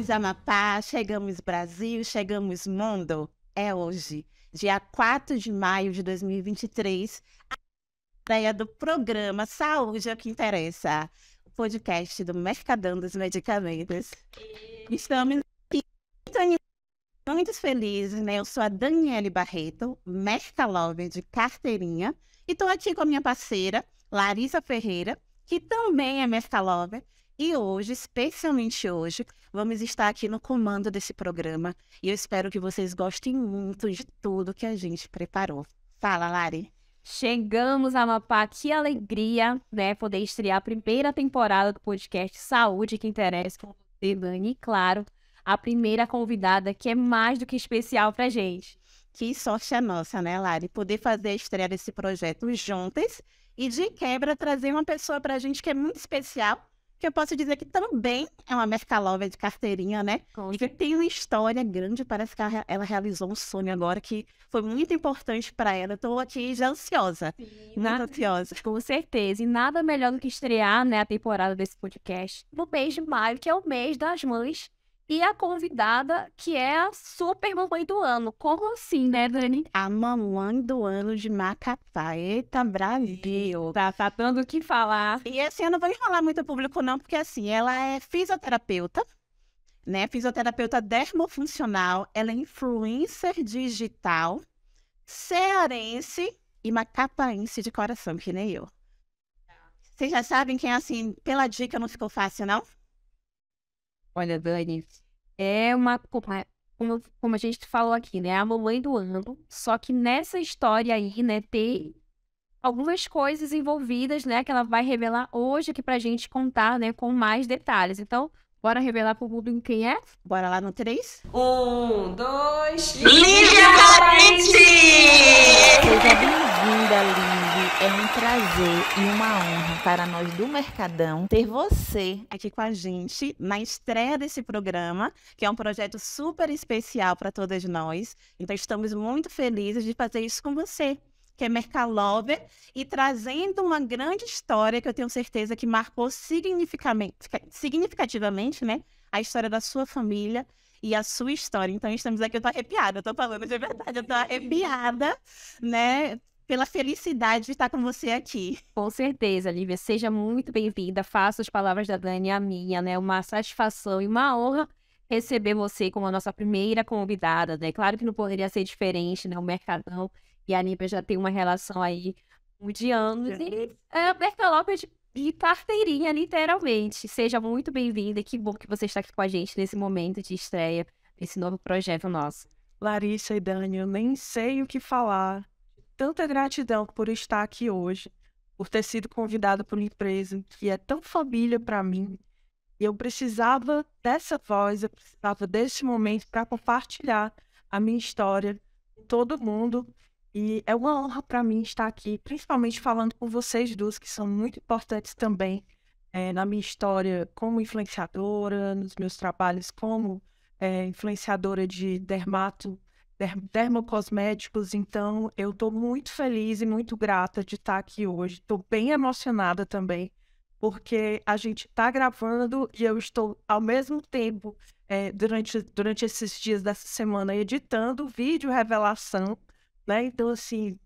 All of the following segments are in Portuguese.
Chegamos Amapá, chegamos Brasil, chegamos mundo. É hoje, dia 4 de maio de 2023, a estreia do programa Saúde é o que Interessa, o podcast do Mercadão dos Medicamentos. Estamos muito felizes, né? Eu sou a Daniele Barreto, Mercalover de carteirinha, e estou aqui com a minha parceira, Larissa Ferreira, que também é Mercalover, e hoje, especialmente hoje, vamos estar aqui no comando desse programa, e eu espero que vocês gostem muito de tudo que a gente preparou. Fala, Lari. Chegamos a Amapá, que alegria, né? Poder estrear a primeira temporada do podcast Saúde que Interessa com você, Dani, e claro, a primeira convidada que é mais do que especial pra gente. Que sorte a nossa, né, Lari? Poder fazer a estreia desse projeto juntas e, de quebra, trazer uma pessoa pra gente que é muito especial, que eu posso dizer que também é uma Mercalover de carteirinha, né? E que tem uma história grande, parece que ela realizou um sonho agora que foi muito importante para ela. Eu tô aqui já ansiosa, muito ansiosa. Com certeza, e nada melhor do que estrear, né, a temporada desse podcast no mês de maio, que é o mês das mães, e a convidada que é a super mamãe do ano. Como assim, né, Dani? A mamãe do ano de Macapá. Eita, Brasil! Tá dando o que falar. E assim, eu não vou enrolar muito o público não, porque assim, ela é fisioterapeuta, né? Fisioterapeuta dermofuncional, ela é influencer digital, cearense e macapaense de coração, que nem eu. Vocês já sabem quem é assim, pela dica não ficou fácil, não? Olha, Dani, é como a gente falou aqui, né? A mamãe do ano. Só que nessa história aí, né, tem algumas coisas envolvidas, né, que ela vai revelar hoje aqui pra gente contar, né, com mais detalhes. Então, bora revelar pro público quem é? Bora lá no 3? 1, 2, Lívia Valente! Seja bem-vinda, Liv. É um prazer e uma honra para nós do Mercadão ter você Aqui com a gente na estreia desse programa, que é um projeto super especial para todas nós. Então, estamos muito felizes de fazer isso com você, que é Mercalover, e trazendo uma grande história que eu tenho certeza que marcou significativamente, né, a história da sua família e a sua história. Então, estamos aqui, eu tô arrepiada, eu tô falando de verdade, eu tô arrepiada, né, pela felicidade de estar com você aqui. Com certeza, Lívia. Seja muito bem-vinda. Faço as palavras da Dani a minha, né? Uma satisfação e uma honra receber você como a nossa primeira convidada, né? Claro que não poderia ser diferente, né? O Mercadão e a Lívia já tem uma relação aí de anos. E é a Mercalover de carteirinha, literalmente. Seja muito bem-vinda e que bom que você está aqui com a gente nesse momento de estreia desse novo projeto nosso. Larissa e Dani, eu nem sei o que falar. Tanta gratidão por estar aqui hoje, por ter sido convidada por uma empresa que é tão família para mim. E eu precisava dessa voz, eu precisava desse momento para compartilhar a minha história com todo mundo. E é uma honra para mim estar aqui, principalmente falando com vocês duas, que são muito importantes também na minha história como influenciadora, nos meus trabalhos como influenciadora de dermocosméticos. Então, eu estou muito feliz e muito grata de estar aqui hoje. Estou bem emocionada também, porque a gente está gravando e eu estou, ao mesmo tempo, durante esses dias dessa semana, editando o vídeo revelação, né? Então, assim,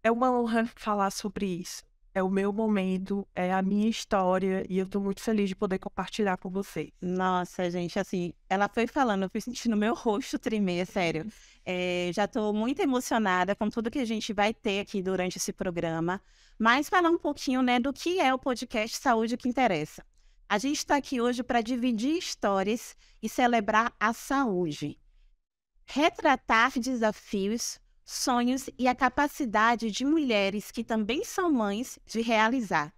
é uma honra falar sobre isso. É o meu momento, é a minha história e eu estou muito feliz de poder compartilhar com vocês. Nossa, gente, assim, ela foi falando, eu fui sentindo meu rosto tremer, sério. Já estou muito emocionada com tudo que a gente vai ter aqui durante esse programa, mas falar um pouquinho, né, do que é o podcast Saúde que Interessa. A gente está aqui hoje para dividir histórias e celebrar a saúde, retratar desafios, sonhos e a capacidade de mulheres que também são mães de realizar.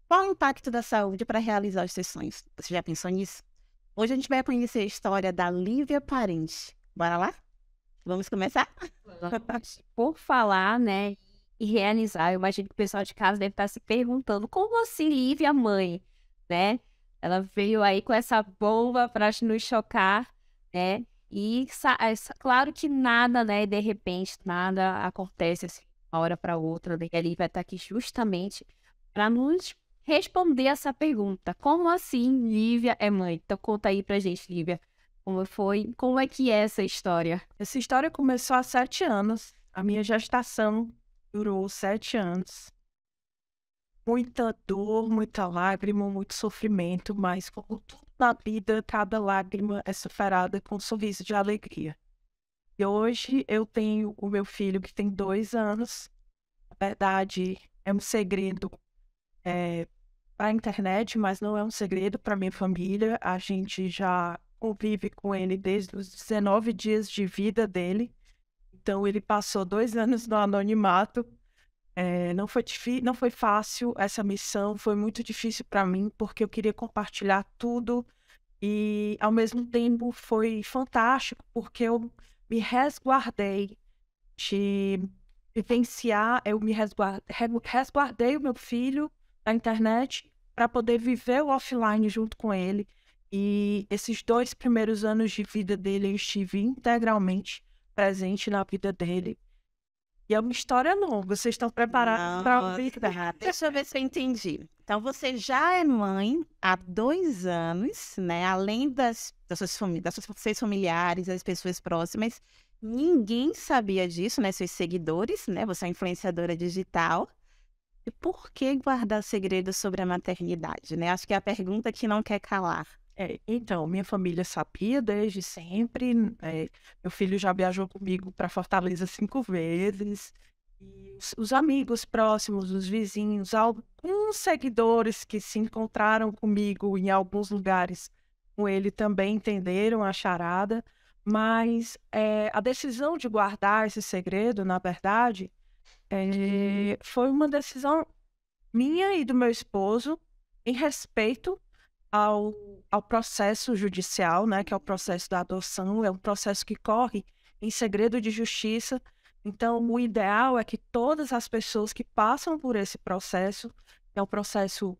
Qual o impacto da saúde para realizar os seus sonhos? Você já pensou nisso? Hoje a gente vai conhecer a história da Lívia Parente. Bora lá? Vamos começar? Por falar, né, e realizar, eu imagino que o pessoal de casa deve estar se perguntando, como assim Lívia mãe, né? Ela veio aí com essa bomba para nos chocar, né? E claro que nada, né, de repente, nada acontece assim, uma hora para outra, né? E a Lívia está aqui justamente para nos responder essa pergunta. Como assim Lívia é mãe? Então conta aí pra gente, Lívia. Como foi? Como é que é essa história? Essa história começou há 7 anos. A minha gestação durou 7 anos. Muita dor, muita lágrima, muito sofrimento, mas como tudo na vida, cada lágrima é superada com um sorriso de alegria. E hoje eu tenho o meu filho que tem 2 anos. Na verdade, é um segredo para a internet, mas não é um segredo para minha família. A gente já convive com ele desde os 19 dias de vida dele. Então, ele passou 2 anos no anonimato. Não foi fácil essa missão, foi muito difícil para mim, porque eu queria compartilhar tudo e, ao mesmo tempo, foi fantástico, porque eu me resguardei de vivenciar, resguardei o meu filho na internet para poder viver o offline junto com ele. E esses 2 primeiros anos de vida dele, eu estive integralmente presente na vida dele. E é uma história longa. Vocês estão preparados para ouvir? Nossa, deixa eu ver se eu entendi. Então, você já é mãe há 2 anos, né? Além das seus familiares, das pessoas próximas. Ninguém sabia disso, né? Seus seguidores, né? Você é uma influenciadora digital. E por que guardar segredo sobre a maternidade, né? Acho que é a pergunta que não quer calar. Então, minha família sabia desde sempre. Meu filho já viajou comigo para Fortaleza 5 vezes. E os amigos próximos, os vizinhos, alguns seguidores que se encontraram comigo em alguns lugares com ele também entenderam a charada. Mas a decisão de guardar esse segredo, na verdade, foi uma decisão minha e do meu esposo em respeito ao processo judicial, né, que é o processo da adoção, é um processo que corre em segredo de justiça. Então, o ideal é que todas as pessoas que passam por esse processo, é um processo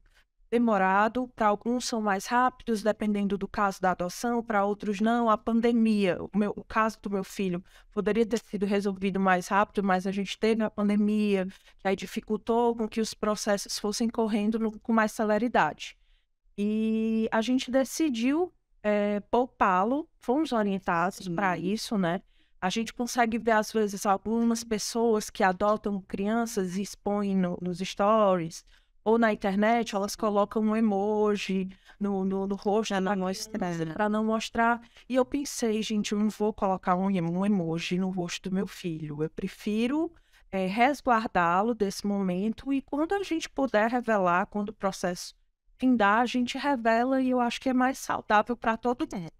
demorado, para alguns são mais rápidos, dependendo do caso da adoção, para outros não. A pandemia, o caso do meu filho, poderia ter sido resolvido mais rápido, mas a gente teve a pandemia, que aí dificultou com que os processos fossem correndo com mais celeridade. E a gente decidiu poupá-lo, fomos orientados para isso, né? A gente consegue ver, às vezes, algumas pessoas que adotam crianças e expõem nos stories ou na internet, elas colocam um emoji no rosto para não mostrar. E eu pensei, gente, eu não vou colocar um emoji no rosto do meu filho. Eu prefiro resguardá-lo desse momento e quando a gente puder revelar, quando o processo findar, a gente revela e eu acho que é mais saudável para todo mundo.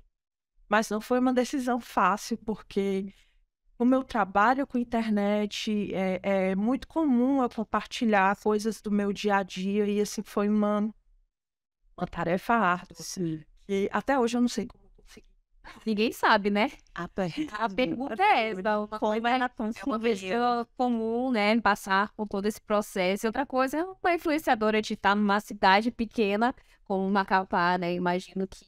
Mas não foi uma decisão fácil, porque o meu trabalho com internet é muito comum eu compartilhar coisas do meu dia a dia e assim foi uma tarefa árdua. Sim. E até hoje eu não sei como consegui. Ninguém sabe, né? A A pergunta é essa. É uma pessoa comum, né, passar por todo esse processo. E outra coisa é uma influenciadora de estar numa cidade pequena, como Macapá, né? Imagino que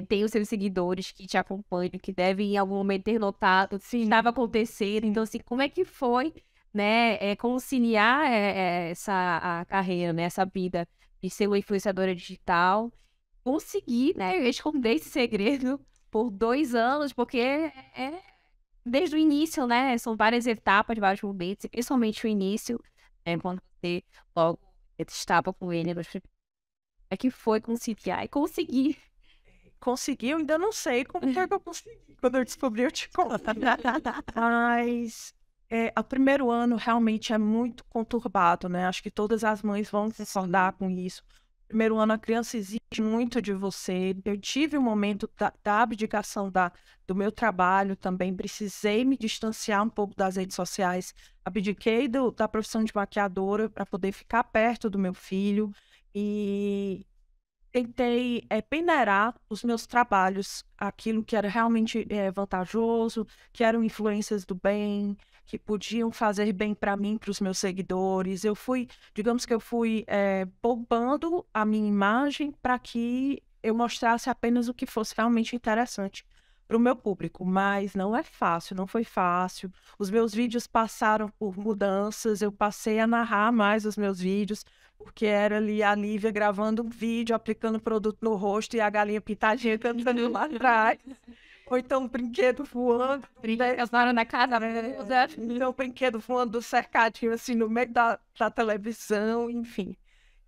tem os seus seguidores que te acompanham, que devem em algum momento ter notado se estava acontecendo. Então, assim, como é que foi, né, conciliar a carreira, né, essa vida de ser uma influenciadora digital, conseguir, né, esconder esse segredo por 2 anos, porque desde o início, né, são várias etapas, vários momentos, e principalmente o início, né, quando você logo estava com ele, é que foi conciliar e conseguir. Conseguiu, ainda não sei como é que eu consegui. Quando eu descobri, eu te conto. Mas o primeiro ano realmente é muito conturbado, né? Acho que todas as mães vão concordar com isso. No primeiro ano, a criança exige muito de você. Eu tive um momento da abdicação do meu trabalho também. Precisei me distanciar um pouco das redes sociais. Abdiquei da profissão de maquiadora para poder ficar perto do meu filho. E tentei peneirar os meus trabalhos, aquilo que era realmente vantajoso, que eram influências do bem, que podiam fazer bem para mim, para os meus seguidores. Digamos que eu fui poupando a minha imagem para que eu mostrasse apenas o que fosse realmente interessante para o meu público, mas não é fácil, não foi fácil. Os meus vídeos passaram por mudanças, eu passei a narrar mais os meus vídeos, porque era ali a Lívia gravando um vídeo, aplicando produto no rosto e a galinha pintadinha cantando lá atrás. Ou então um brinquedo voando. Brinquedos na casa. Então, o brinquedo voando do cercadinho, assim, no meio da televisão, enfim.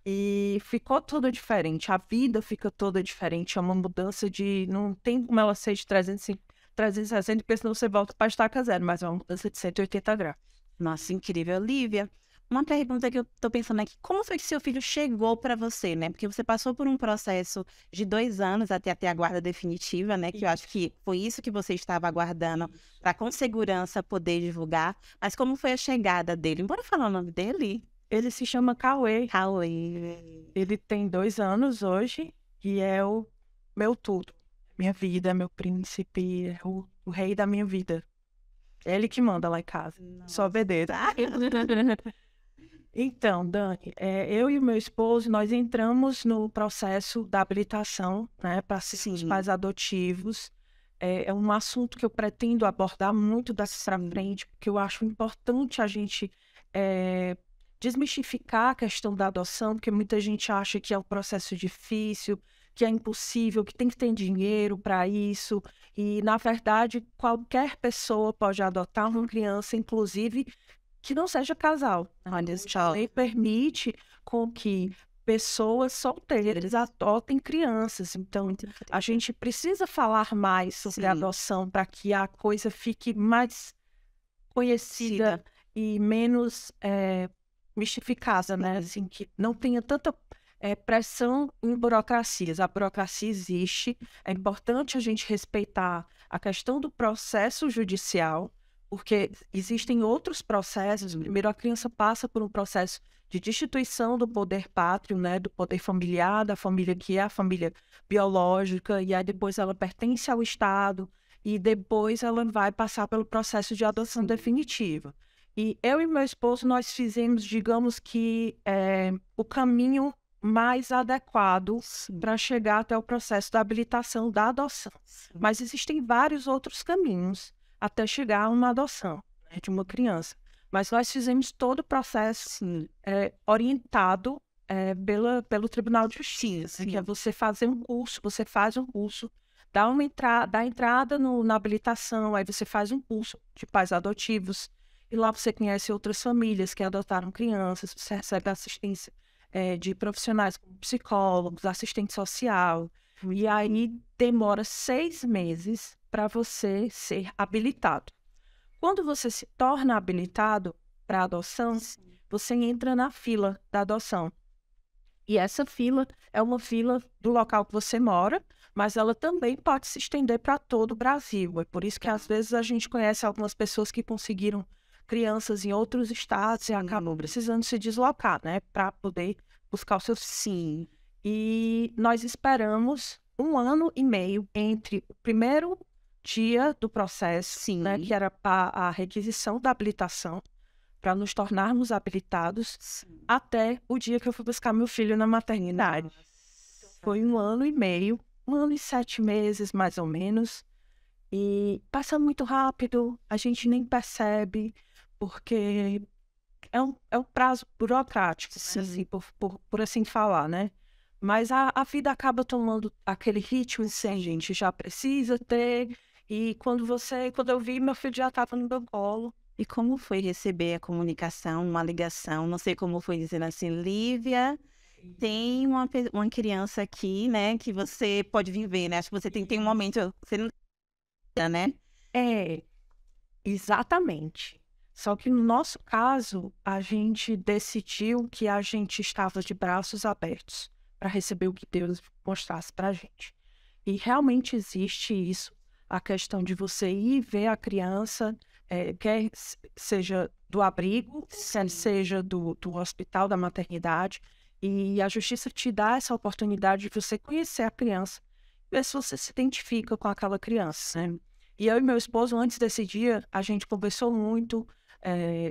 E ficou tudo diferente. A vida fica toda diferente. É uma mudança de... Não tem como ela ser de 360, porque senão você volta para estaca zero. Mas é uma mudança de 180 graus. Nossa, incrível. Lívia, uma pergunta que eu tô pensando aqui. Como foi que seu filho chegou para você, né? Porque você passou por um processo de 2 anos até ter a guarda definitiva, né? Que eu acho que foi isso que você estava aguardando para com segurança poder divulgar. Mas como foi a chegada dele? Bora falar o nome dele? Ele se chama Cauê. Cauê. Ele tem 2 anos hoje e é o meu tudo. Minha vida, meu príncipe, é o rei da minha vida. É ele que manda lá em casa. Só obedeço. Então, Dani, eu e o meu esposo, nós entramos no processo da habilitação, né, para sermos pais adotivos. É um assunto que eu pretendo abordar muito daqui para frente, porque eu acho importante a gente desmistificar a questão da adoção, porque muita gente acha que é um processo difícil, que é impossível, que tem que ter dinheiro para isso. E, na verdade, qualquer pessoa pode adotar uma criança, inclusive que não seja casal. Olha só. A lei permite com que pessoas solteiras adotem crianças. Então, a gente precisa falar mais sobre a adoção para que a coisa fique mais conhecida e menos mistificada, né? Assim, que não tenha tanta pressão em burocracias. A burocracia existe. É importante a gente respeitar a questão do processo judicial, porque existem outros processos. Primeiro, a criança passa por um processo de destituição do poder pátrio, né, do poder familiar, da família que é a família biológica, e aí depois ela pertence ao Estado, e depois ela vai passar pelo processo de adoção definitiva. E eu e meu esposo, nós fizemos, digamos que, o caminho mais adequado para chegar até o processo da habilitação da adoção. Mas existem vários outros caminhos até chegar a uma adoção, né, de uma criança. Mas nós fizemos todo o processo orientado pelo Tribunal de Justiça, que é você fazer um curso, você faz um curso, dá entrada na habilitação, aí você faz um curso de pais adotivos, e lá você conhece outras famílias que adotaram crianças, você recebe assistência de profissionais como psicólogos, assistente social, e aí demora 6 meses para você ser habilitado. Quando você se torna habilitado para adoção, você entra na fila da adoção. E essa fila é uma fila do local que você mora, mas ela também pode se estender para todo o Brasil. É por isso que, às vezes, a gente conhece algumas pessoas que conseguiram crianças em outros estados e acabam precisando se deslocar, né, para poder buscar o seu... Sim. E nós esperamos 1 ano e meio entre o primeiro dia do processo, né, que era a requisição da habilitação, para nos tornarmos habilitados, até o dia que eu fui buscar meu filho na maternidade. Foi 1 ano e meio, 1 ano e 7 meses, mais ou menos, e passa muito rápido, a gente nem percebe, porque é um prazo burocrático, né, assim, por assim falar, né? Mas a vida acaba tomando aquele ritmo, assim, a gente já precisa ter. E quando eu vi, meu filho já estava no meu colo. E como foi receber a comunicação, uma ligação? Não sei como foi dizendo assim, Lívia, tem uma criança aqui, né, que você pode vir ver, né? Acho que você tem um momento, você não... né? Exatamente. Só que no nosso caso, a gente decidiu que a gente estava de braços abertos para receber o que Deus mostrasse para a gente. E realmente existe isso, a questão de você ir ver a criança, quer seja do abrigo, quer seja do hospital, da maternidade, e a justiça te dá essa oportunidade de você conhecer a criança, ver se você se identifica com aquela criança, né? E eu e meu esposo, antes desse dia, a gente conversou muito.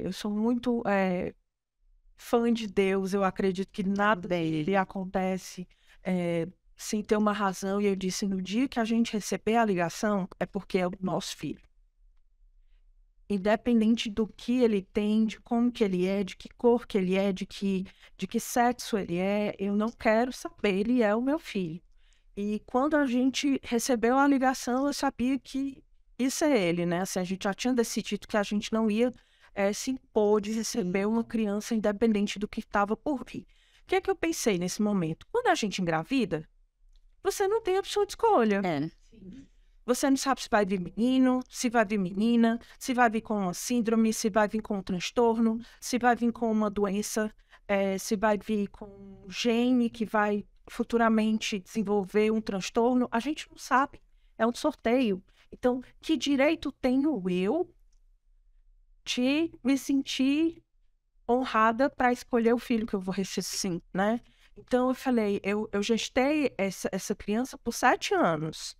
Eu sou muito fã de Deus, eu acredito que nada dele acontece sem ter uma razão, e eu disse, no dia que a gente receber a ligação, é porque é o nosso filho. Independente do que ele tem, de como que ele é, de que cor que ele é, de que sexo ele é, eu não quero saber, ele é o meu filho. E quando a gente recebeu a ligação, eu sabia que isso é ele, né? Assim, a gente já tinha decidido que a gente não ia se impor de receber uma criança independente do que estava por vir. O que é que eu pensei nesse momento? Quando a gente engravida, você não tem opção de escolha. Você não sabe se vai vir menino, se vai vir menina, se vai vir com uma síndrome, se vai vir com um transtorno, se vai vir com uma doença, se vai vir com um gene que vai futuramente desenvolver um transtorno. A gente não sabe. É um sorteio. Então, que direito tenho eu de me sentir honrada para escolher o filho que eu vou receber? Sim, né? Então, eu falei, eu gestei essa criança por 7 anos.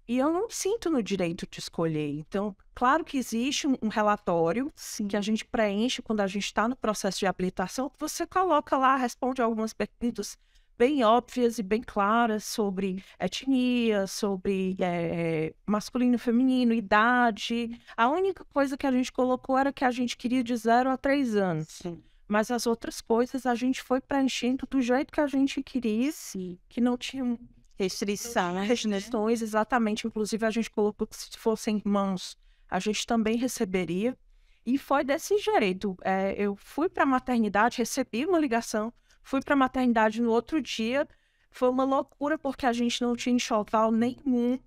E eu não sinto no direito de escolher. Então, claro que existe um relatório que a gente preenche quando a gente está no processo de habilitação, que você coloca lá, responde algumas perguntas bem óbvias e bem claras sobre etnia, sobre masculino e feminino, idade. A única coisa que a gente colocou era que a gente queria de 0 a 3 anos. Sim. Mas as outras coisas a gente foi preenchendo do jeito que a gente queria, que não tinha restrições, exatamente. Inclusive, a gente colocou que se fossem irmãos, a gente também receberia. E foi desse jeito. Eu fui para a maternidade, recebi uma ligação, fui para a maternidade no outro dia. Foi uma loucura, porque a gente não tinha enxoval nenhum.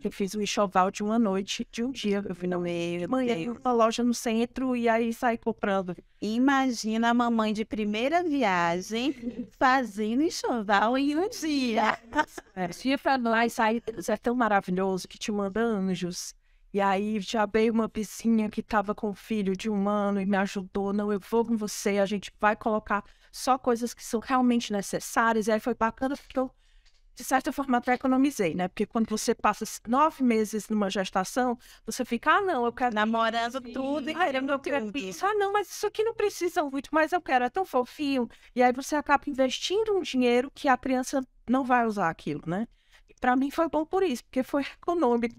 Eu fiz um enxoval de uma noite, de um dia. Eu fui numa loja no centro e aí saí comprando. Imagina a mamãe de primeira viagem fazendo enxoval em um dia. Ia pra lá e sair, é tão maravilhoso que te manda anjos. E aí já veio uma vizinha que estava com um filho de 1 ano e me ajudou. Não, eu vou com você, a gente vai colocar só coisas que são realmente necessárias. E aí foi bacana porque eu, de certa forma, até economizei, né? Porque quando você passa 9 meses numa gestação, você fica, não, eu quero... namorando tudo. Eu quero isso. Não, mas isso aqui não precisa muito, mas eu quero, é tão fofinho. E aí você acaba investindo um dinheiro que a criança não vai usar aquilo, né? Para mim foi bom por isso, porque foi econômico.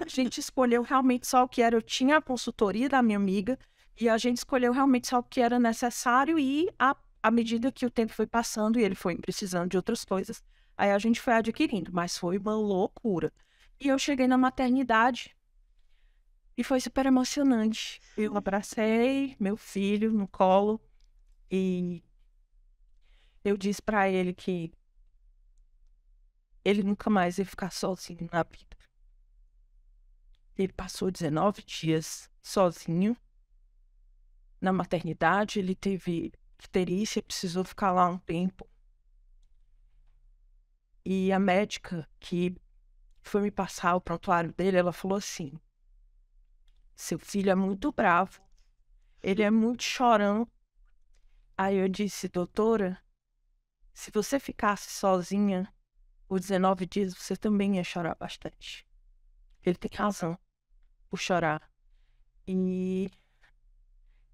A gente escolheu realmente só o que era. Eu tinha a consultoria da minha amiga e a gente escolheu realmente só o que era necessário e à medida que o tempo foi passando e ele foi precisando de outras coisas, aí a gente foi adquirindo, mas foi uma loucura. E eu cheguei na maternidade e foi super emocionante. Eu abracei meu filho no colo e eu disse para ele que ele nunca mais ia ficar sozinho na vida. Ele passou 19 dias sozinho na maternidade, ele teve icterícia, precisou ficar lá um tempo. E a médica que foi me passar o prontuário dele, ela falou assim, seu filho é muito bravo, ele é muito chorão. Aí eu disse, doutora, se você ficasse sozinha por 19 dias, você também ia chorar bastante. Ele tem razão por chorar. E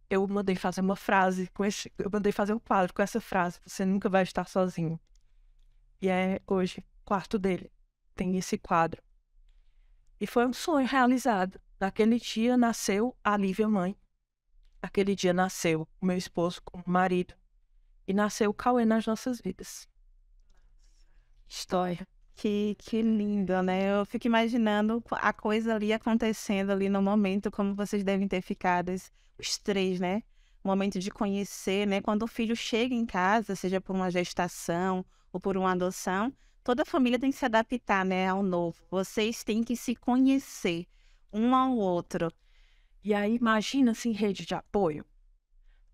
eu mandei fazer uma frase eu mandei fazer um quadro com essa frase, você nunca vai estar sozinho. E hoje, o quarto dele tem esse quadro. E foi um sonho realizado. Naquele dia nasceu a Lívia mãe. Naquele dia nasceu o meu esposo como marido. E nasceu o Cauê nas nossas vidas. História. Que lindo, né? Eu fico imaginando a coisa ali acontecendo ali no momento, como vocês devem ter ficado, os 3, né? O momento de conhecer, né? Quando o filho chega em casa, seja por uma gestação ou por uma adoção, toda a família tem que se adaptar, né, ao novo. Vocês têm que se conhecer um ao outro. E aí, imagina assim, rede de apoio.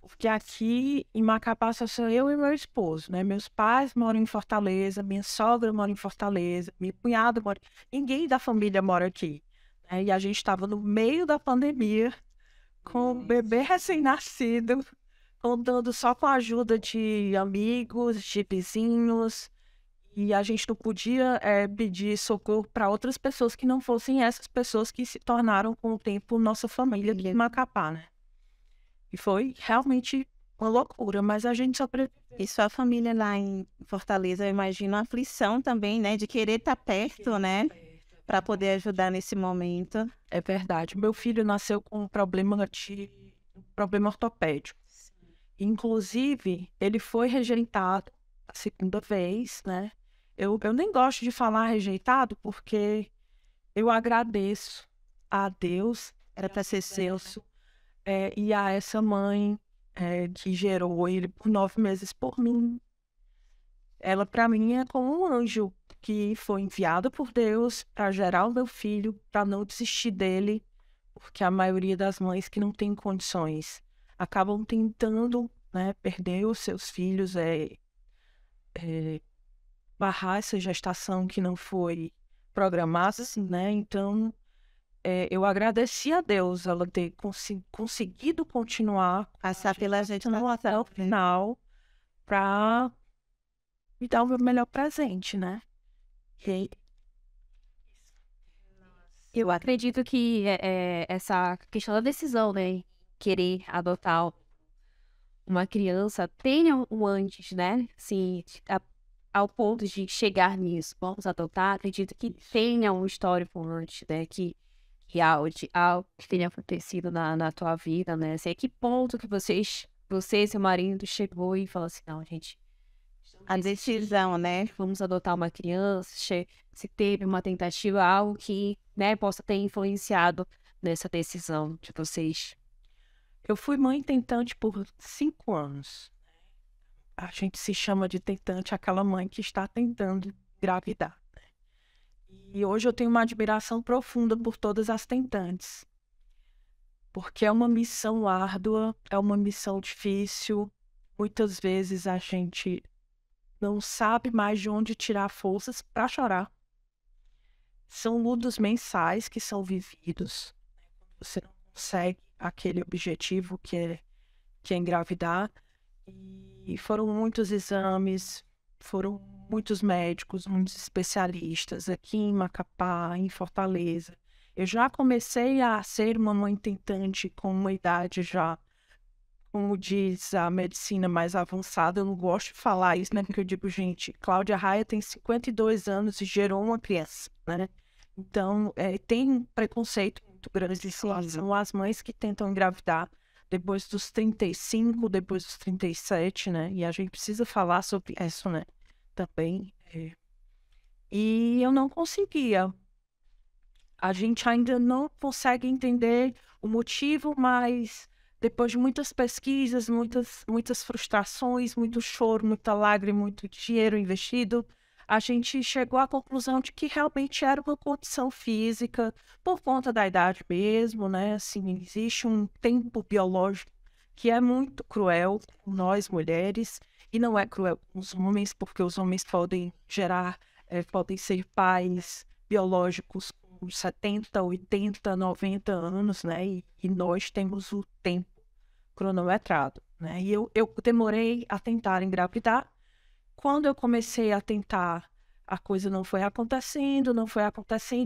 Porque aqui em Macapá só sou eu e meu esposo, né? Meus pais moram em Fortaleza, minha sogra mora em Fortaleza, minha cunhada mora... Ninguém da família mora aqui, né? E a gente estava no meio da pandemia, com um bebê recém-nascido, contando só com a ajuda de amigos, de vizinhos. E a gente não podia pedir socorro para outras pessoas que não fossem essas pessoas que se tornaram, com o tempo, nossa família aqui em Macapá, né? E foi realmente uma loucura, mas a gente sobreviveu. E sua família lá em Fortaleza, eu imagino a aflição também, né? De querer estar perto, né? Para poder ajudar nesse momento. É verdade. Meu filho nasceu com um problema ortopédico. Inclusive, ele foi rejeitado a segunda vez, né? Eu nem gosto de falar rejeitado porque eu agradeço a Deus Era para ser seu. e a essa mãe que gerou ele por 9 meses por mim. Ela, para mim, é como um anjo que foi enviado por Deus para gerar o meu filho, para não desistir dele, porque a maioria das mães que não tem condições acabam tentando, né, perder os seus filhos, barrar essa gestação que não foi programada, né? Então, eu agradeci a Deus ela ter conseguido continuar Passar pela gente no até o final para me dar o meu melhor presente, né? E Eu acredito que essa questão da decisão, né? Querer adotar uma criança tenha um antes, né? Assim, ao ponto de chegar nisso, vamos adotar, acredito que tenha um histórico antes, né? Que algo que tenha acontecido na tua vida, né? Assim, a que ponto que você e seu marido chegou e falou assim, não, gente, a decisão, né? vamos adotar uma criança, se teve uma tentativa, algo que, né, possa ter influenciado nessa decisão de vocês. eu fui mãe tentante por 5 anos. A gente se chama de tentante aquela mãe que está tentando engravidar. E hoje eu tenho uma admiração profunda por todas as tentantes. Porque é uma missão árdua, é uma missão difícil. Muitas vezes a gente não sabe mais de onde tirar forças para chorar. São lutos mensais que são vividos. Você não consegue aquele objetivo que é engravidar. E foram muitos exames, foram muitos médicos, muitos especialistas aqui em Macapá, em Fortaleza. Eu já comecei a ser uma mãe tentante com uma idade já, como diz a medicina mais avançada. Eu não gosto de falar isso, né? Porque eu digo, gente, Cláudia Raia tem 52 anos e gerou uma criança, né? Então, tem um preconceito muito grande em relação às mães que tentam engravidar depois dos 35, depois dos 37, né? E a gente precisa falar sobre isso, né? Também. E eu não conseguia. A gente ainda não consegue entender o motivo, mas depois de muitas pesquisas, muitas frustrações, muito choro, muita lágrima, muito dinheiro investido, a gente chegou à conclusão de que realmente era uma condição física, por conta da idade mesmo, né? Assim, existe um tempo biológico que é muito cruel com nós mulheres, e não é cruel com os homens, porque os homens podem podem ser pais biológicos com 70, 80, 90 anos, né? E nós temos o tempo cronometrado, né? E eu demorei a tentar engravidar. Quando eu comecei a tentar, a coisa não foi acontecendo,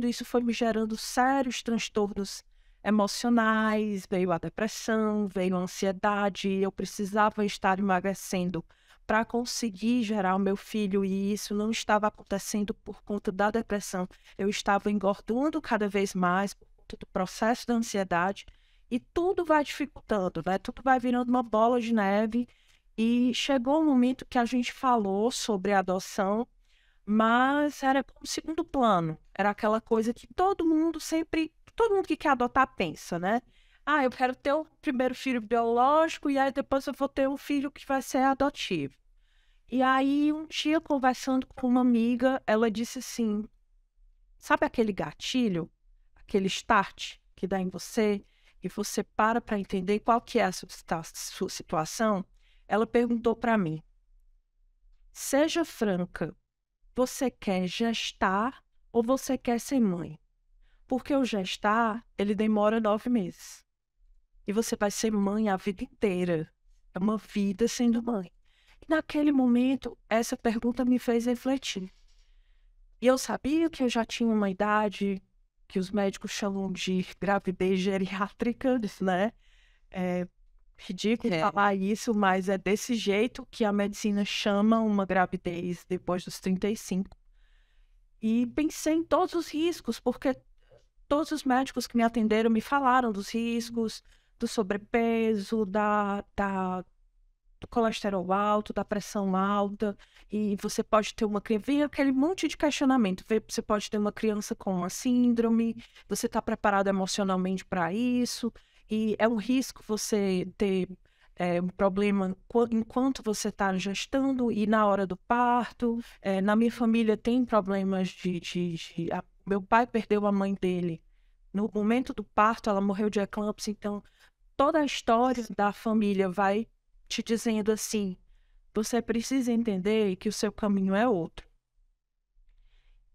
isso foi me gerando sérios transtornos emocionais, veio a depressão, veio a ansiedade, eu precisava estar emagrecendo para conseguir gerar o meu filho, e isso não estava acontecendo por conta da depressão. Eu estava engordando cada vez mais por conta do processo da ansiedade, e tudo vai dificultando, né? Tudo vai virando uma bola de neve. E chegou um momento que a gente falou sobre a adoção, mas era como segundo plano. Era aquela coisa que todo mundo que quer adotar pensa, né? Ah, eu quero ter o primeiro filho biológico e aí depois eu vou ter um filho que vai ser adotivo. E aí, um dia, conversando com uma amiga, ela disse assim, sabe aquele gatilho, aquele start que dá em você, e você para entender qual que é a sua situação? Ela perguntou para mim, seja franca, você quer gestar ou você quer ser mãe? Porque o gestar, ele demora 9 meses. E você vai ser mãe a vida inteira. É uma vida sendo mãe. E naquele momento, essa pergunta me fez refletir. E eu sabia que eu já tinha uma idade que os médicos chamam de gravidez geriátrica, né? ridículo falar isso, mas é desse jeito que a medicina chama uma gravidez depois dos 35. E pensei em todos os riscos, porque todos os médicos que me atenderam me falaram dos riscos, do sobrepeso, do colesterol alto, da pressão alta, e você pode ter uma criança, vem aquele monte de questionamento, você pode ter uma criança com uma síndrome, você está preparado emocionalmente para isso, e é um risco você ter um problema enquanto você está gestando e na hora do parto. Na minha família tem problemas meu pai perdeu a mãe dele. No momento do parto, ela morreu de eclâmpsia, então toda a história da família vai te dizendo assim, você precisa entender que o seu caminho é outro.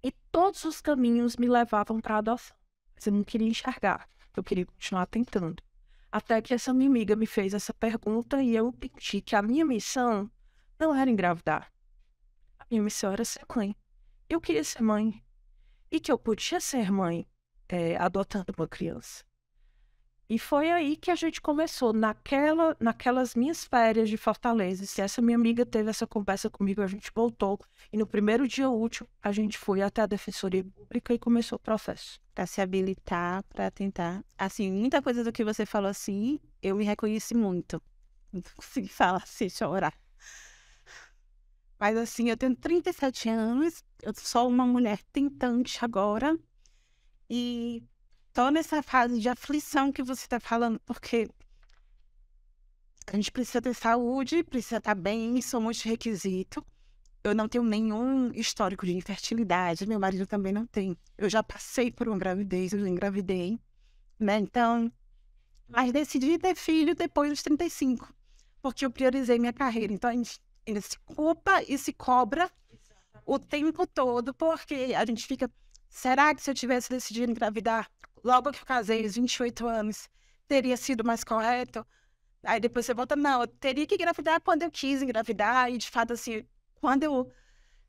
E todos os caminhos me levavam para a adoção. Mas eu não queria enxergar, eu queria continuar tentando. Até que essa minha amiga me fez essa pergunta e eu entendi que a minha missão não era engravidar. A minha missão era ser mãe. Eu queria ser mãe. E que eu podia ser mãe adotando uma criança. E foi aí que a gente começou, naquelas minhas férias de Fortaleza. Se essa minha amiga teve essa conversa comigo, a gente voltou. E no primeiro dia útil, a gente foi até a Defensoria Pública e começou o processo. Para se habilitar, para tentar. Assim, muita coisa do que você falou assim, eu me reconheci muito. Não consegui falar assim, chorar. Mas assim, eu tenho 37 anos, eu sou uma mulher tentante agora. E tô nessa fase de aflição que você está falando, porque a gente precisa ter saúde, precisa estar bem, isso é um requisito. Eu não tenho nenhum histórico de infertilidade, meu marido também não tem. Eu já passei por uma gravidez, eu engravidei, né? Então, mas decidi ter filho depois dos 35, porque eu priorizei minha carreira. Então, a gente ainda se culpa e se cobra o tempo todo, porque a gente fica, será que se eu tivesse decidido engravidar logo que eu casei, aos 28 anos, teria sido mais correto? Aí depois você volta, não, eu teria que engravidar quando eu quis engravidar, e de fato, assim, quando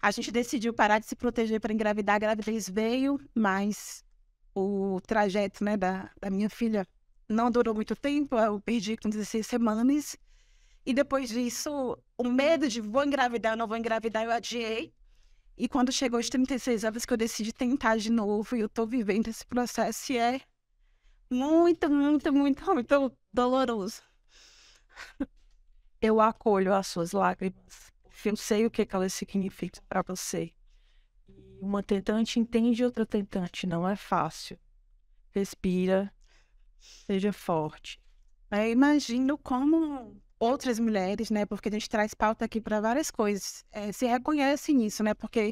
a gente decidiu parar de se proteger para engravidar, a gravidez veio, mas o trajeto, né, da minha filha não durou muito tempo, eu perdi com 16 semanas, e depois disso, o medo de vou engravidar, eu não vou engravidar, eu adiei, e quando chegou aos 36 anos que eu decidi tentar de novo, e eu tô vivendo esse processo, e é muito, muito, muito, muito doloroso. Eu acolho as suas lágrimas. Eu sei o que elas significam para você. Uma tentante entende outra tentante. Não é fácil. Respira. Seja forte. Eu imagino como outras mulheres, né? Porque a gente traz pauta aqui para várias coisas. Se reconhecem nisso, né? Porque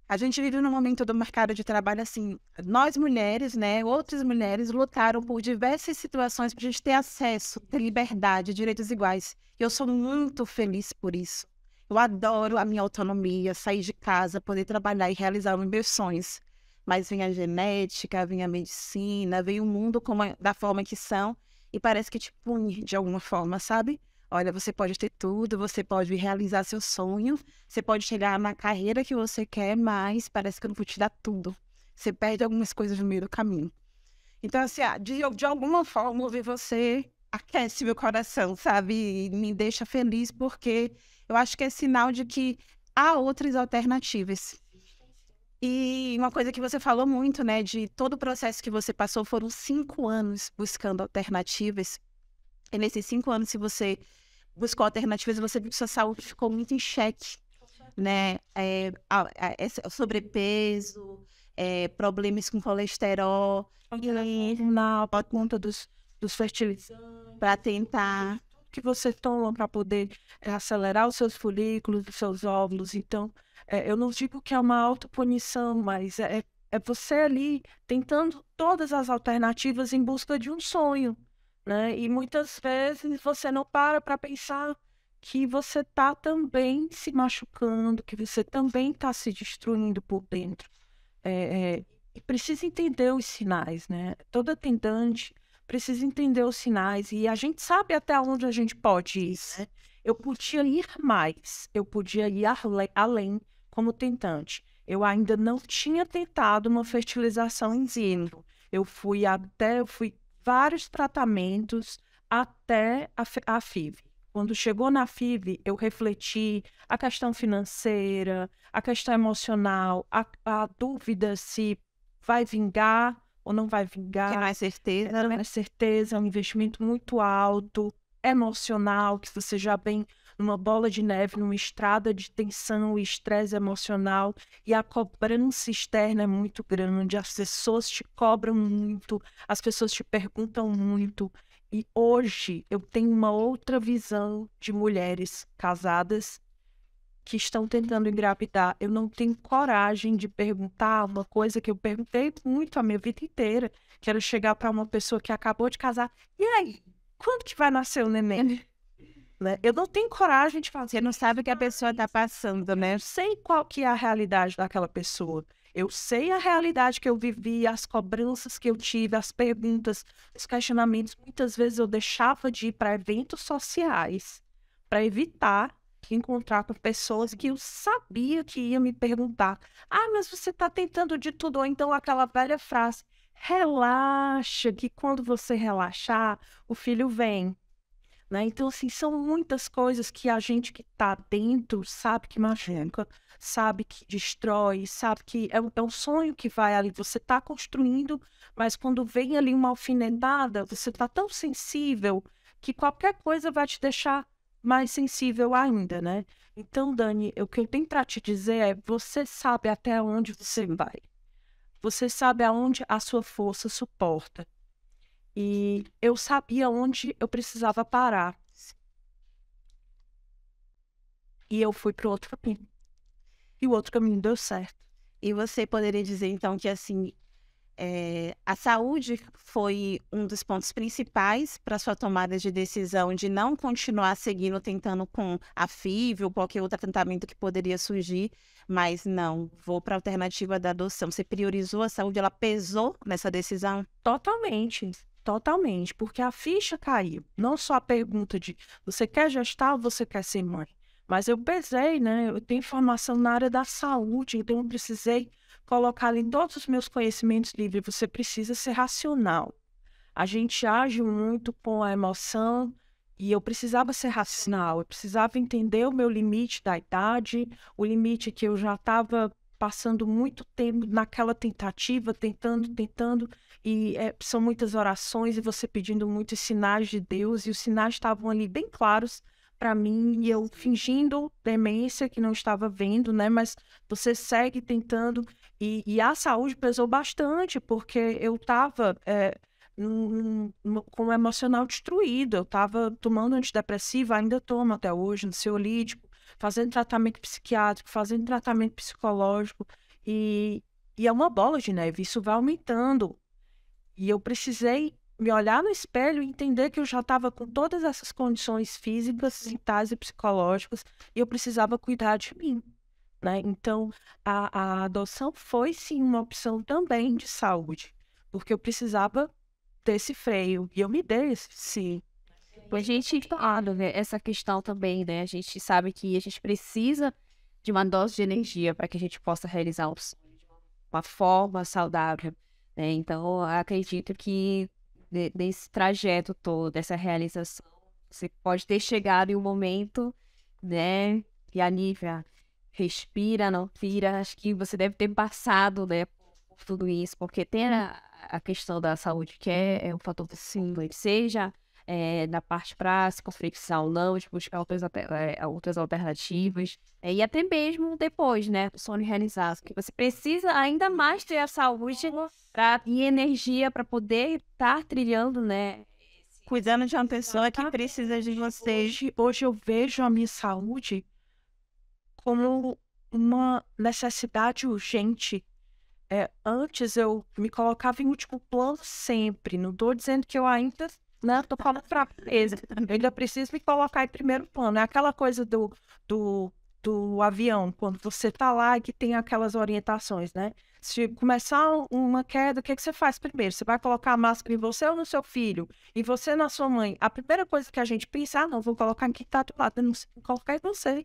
a gente vive num momento do mercado de trabalho assim. Nós mulheres, né? Outras mulheres lutaram por diversas situações para a gente ter acesso, ter liberdade, direitos iguais. E eu sou muito feliz por isso. Eu adoro a minha autonomia, sair de casa, poder trabalhar e realizar os meus sonhos. Mas vem a genética, vem a medicina, vem o mundo da forma que são e parece que te pune de alguma forma, sabe? Olha, você pode ter tudo, você pode realizar seu sonho, você pode chegar na carreira que você quer, mas parece que eu não vou te dar tudo. Você perde algumas coisas no meio do caminho. Então, assim, de alguma forma, ouvir você aquece meu coração, sabe? E me deixa feliz porque eu acho que é sinal de que há outras alternativas. E uma coisa que você falou muito, né, de todo o processo que você passou, foram 5 anos buscando alternativas. E nesses 5 anos, se você buscou alternativas, você viu que sua saúde ficou muito em xeque, né? Sobrepeso, problemas com colesterol, por conta dos fertilizantes, para tentar que você toma para poder acelerar os seus folículos, os seus óvulos. Então, eu não digo que é uma autopunição, mas é você ali tentando todas as alternativas em busca de um sonho, né? E muitas vezes você não para pensar que você está também se machucando, que você também está se destruindo por dentro. E precisa entender os sinais, né? Toda tentante precisa entender os sinais, e a gente sabe até onde a gente pode ir, né? Eu podia ir mais, eu podia ir além como tentante. Eu ainda não tinha tentado uma fertilização in vitro. Eu fui vários tratamentos até a FIV. Quando chegou na FIV, eu refleti a questão financeira, a questão emocional, a dúvida se vai vingar ou não vai vingar. Que não é certeza, Não né? é certeza, é um investimento muito alto, emocional, que você já vem numa bola de neve, numa estrada de tensão e estresse emocional, e a cobrança externa é muito grande, as pessoas te cobram muito, as pessoas te perguntam muito. E hoje eu tenho uma outra visão de mulheres casadas que estão tentando engravidar. Eu não tenho coragem de perguntar uma coisa que eu perguntei muito a minha vida inteira, que era chegar para uma pessoa que acabou de casar. E aí, quando que vai nascer o neném? Né? Eu não tenho coragem de fazer. Você não sabe o que a pessoa está passando, né? Eu sei qual que é a realidade daquela pessoa. Eu sei a realidade que eu vivi, as cobranças que eu tive, as perguntas, os questionamentos. Muitas vezes eu deixava de ir para eventos sociais para evitar encontrar com pessoas que eu sabia que iam me perguntar: ah, mas você está tentando de tudo. Ou então aquela velha frase: relaxa, que quando você relaxar, o filho vem. Né? Então, assim, são muitas coisas que a gente que está dentro sabe que machuca, sabe que destrói, sabe que é um sonho que vai ali, você está construindo, mas quando vem ali uma alfinetada, você está tão sensível que qualquer coisa vai te deixar mais sensível ainda, né? Então, Dani, o que eu tenho para te dizer é, você sabe até onde você vai. Você sabe aonde a sua força suporta. E eu sabia onde eu precisava parar. E eu fui para o outro caminho. E o outro caminho deu certo. E você poderia dizer, então, que assim, a saúde foi um dos pontos principais para sua tomada de decisão de não continuar seguindo, tentando com a FIV ou qualquer outro tratamento que poderia surgir, mas não, vou para a alternativa da adoção. Você priorizou a saúde, ela pesou nessa decisão? Totalmente. Totalmente. Porque a ficha caiu. Não só a pergunta de você quer gestar ou você quer ser mãe. Mas eu pesei, né? Eu tenho formação na área da saúde, então eu precisei colocar ali todos os meus conhecimentos livres. Você precisa ser racional. A gente age muito com a emoção e eu precisava ser racional. Eu precisava entender o meu limite da idade, o limite que eu já estava passando muito tempo naquela tentativa, tentando, e são muitas orações e você pedindo muitos sinais de Deus, e os sinais estavam ali bem claros para mim, e eu fingindo demência que não estava vendo, né? Mas você segue tentando, e a saúde pesou bastante, porque eu estava com o emocional destruído, eu estava tomando antidepressivo, ainda tomo até hoje, ansiolítico, fazendo tratamento psiquiátrico, fazendo tratamento psicológico, e é uma bola de neve, isso vai aumentando. E eu precisei me olhar no espelho e entender que eu já estava com todas essas condições físicas, mentais e psicológicas, e eu precisava cuidar de mim, né? Então, a adoção foi, sim, uma opção também de saúde, porque eu precisava desse freio, e eu me dei esse, sim. A gente fala, né, essa questão também, né? A gente sabe que a gente precisa de uma dose de energia para que a gente possa realizar um sonho de uma forma saudável, né? Então, eu acredito que nesse trajeto todo, dessa realização, você pode ter chegado em um momento, né? E a Nívia, respira, não pira. Acho que você deve ter passado, né, por tudo isso, porque tem a questão da saúde, que é um fator simples, seja na parte para se concretizar ou não, de buscar outras alternativas, e até mesmo depois, né, do sonho realizado, que você precisa ainda mais ter a saúde e energia para poder estar trilhando, né, Cuidando de uma pessoa que precisa de você. Hoje eu vejo a minha saúde como uma necessidade urgente. Antes eu me colocava em último plano sempre. Não estou dizendo que eu ainda, né, tô falando fraqueza. Eu ainda preciso me colocar em primeiro plano. É aquela coisa do avião, quando você tá lá e que tem aquelas orientações, né? Se começar uma queda, o que você faz primeiro? Você vai colocar a máscara em você ou no seu filho? Em você ou na sua mãe? A primeira coisa que a gente pensa, não, vou colocar em quem tá do lado, eu não sei, vou colocar em você.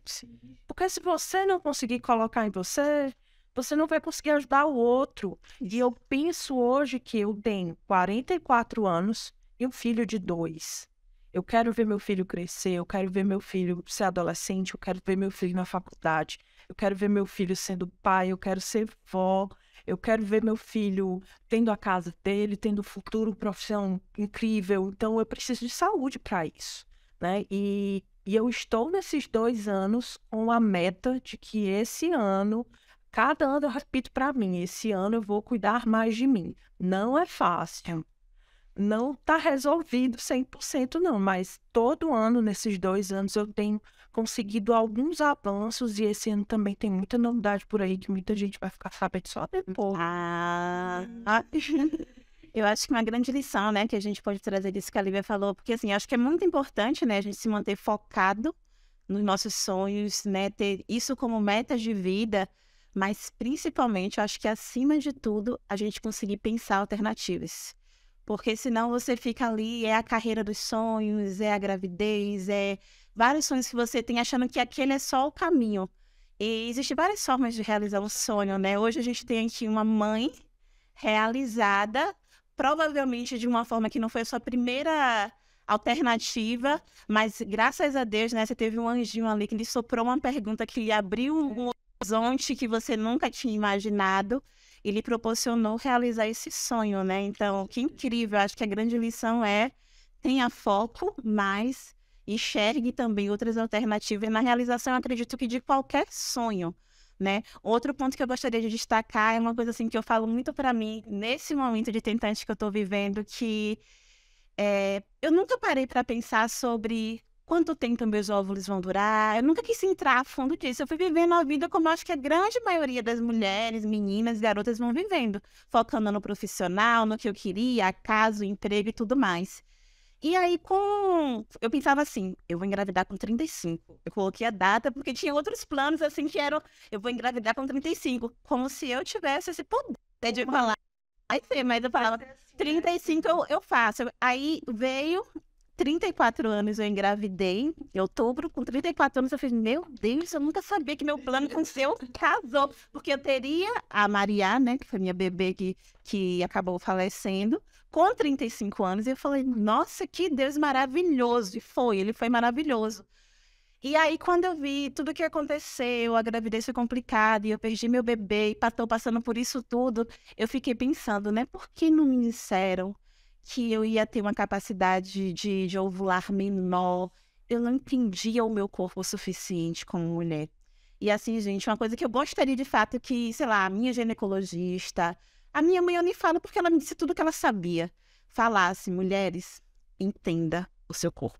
Porque se você não conseguir colocar em você, você não vai conseguir ajudar o outro. E eu penso hoje que eu tenho 44 anos e um filho de 2. Eu quero ver meu filho crescer, eu quero ver meu filho ser adolescente, eu quero ver meu filho na faculdade, eu quero ver meu filho sendo pai, eu quero ser vó, eu quero ver meu filho tendo a casa dele, tendo futuro, profissão incrível. Então, eu preciso de saúde para isso, né? E eu estou nesses 2 anos com a meta de que esse ano, cada ano eu repito para mim, esse ano eu vou cuidar mais de mim. Não é fácil. Não está resolvido 100% não, mas todo ano, nesses 2 anos, eu tenho conseguido alguns avanços e esse ano também tem muita novidade por aí que muita gente vai ficar sabendo só depois. Eu acho que uma grande lição, né, que a gente pode trazer disso que a Lívia falou, porque assim, acho que é muito importante, né, a gente se manter focado nos nossos sonhos, né, ter isso como metas de vida, mas principalmente, eu acho que acima de tudo, a gente conseguir pensar alternativas. Porque senão você fica ali, é a carreira dos sonhos, é a gravidez, é vários sonhos que você tem achando que aquele é só o caminho. E existem várias formas de realizar um sonho, né? Hoje a gente tem aqui uma mãe realizada, provavelmente de uma forma que não foi a sua primeira alternativa, mas graças a Deus, né, você teve um anjinho ali que lhe soprou uma pergunta que lhe abriu um horizonte que você nunca tinha imaginado e lhe proporcionou realizar esse sonho, né? Então, que incrível, acho que a grande lição é tenha foco, mas enxergue também outras alternativas na realização, eu acredito que de qualquer sonho, né? Outro ponto que eu gostaria de destacar é uma coisa assim que eu falo muito para mim nesse momento de tentante que eu estou vivendo, que eu nunca parei para pensar sobre quanto tempo meus óvulos vão durar. Eu nunca quis entrar a fundo disso. Eu fui vivendo a vida como eu acho que a grande maioria das mulheres, meninas, garotas vão vivendo, focando no profissional, no que eu queria, a casa, o emprego e tudo mais. E aí, eu pensava assim, eu vou engravidar com 35. Eu coloquei a data porque tinha outros planos, assim, que eram, eu vou engravidar com 35. Como se eu tivesse esse poder de falar. Aí sim, mas eu falava, 35 eu faço. Aí veio 34 anos, eu engravidei. Em outubro, com 34 anos, eu falei, meu Deus, eu nunca sabia que meu plano com o seu casou. Porque eu teria a Maria, né, que foi minha bebê que acabou falecendo, com 35 anos. E eu falei, nossa, que Deus maravilhoso. E ele foi maravilhoso. E aí, quando eu vi tudo o que aconteceu, a gravidez foi complicada, e eu perdi meu bebê, e estou passando por isso tudo, eu fiquei pensando, né? Por que não me disseram que eu ia ter uma capacidade de ovular menor? Eu não entendia o meu corpo o suficiente como mulher. E assim, gente, uma coisa que eu gostaria de fato que, sei lá, a minha ginecologista, a minha mãe, eu nem falo porque ela me disse tudo que ela sabia, falasse, mulheres, entenda o seu corpo.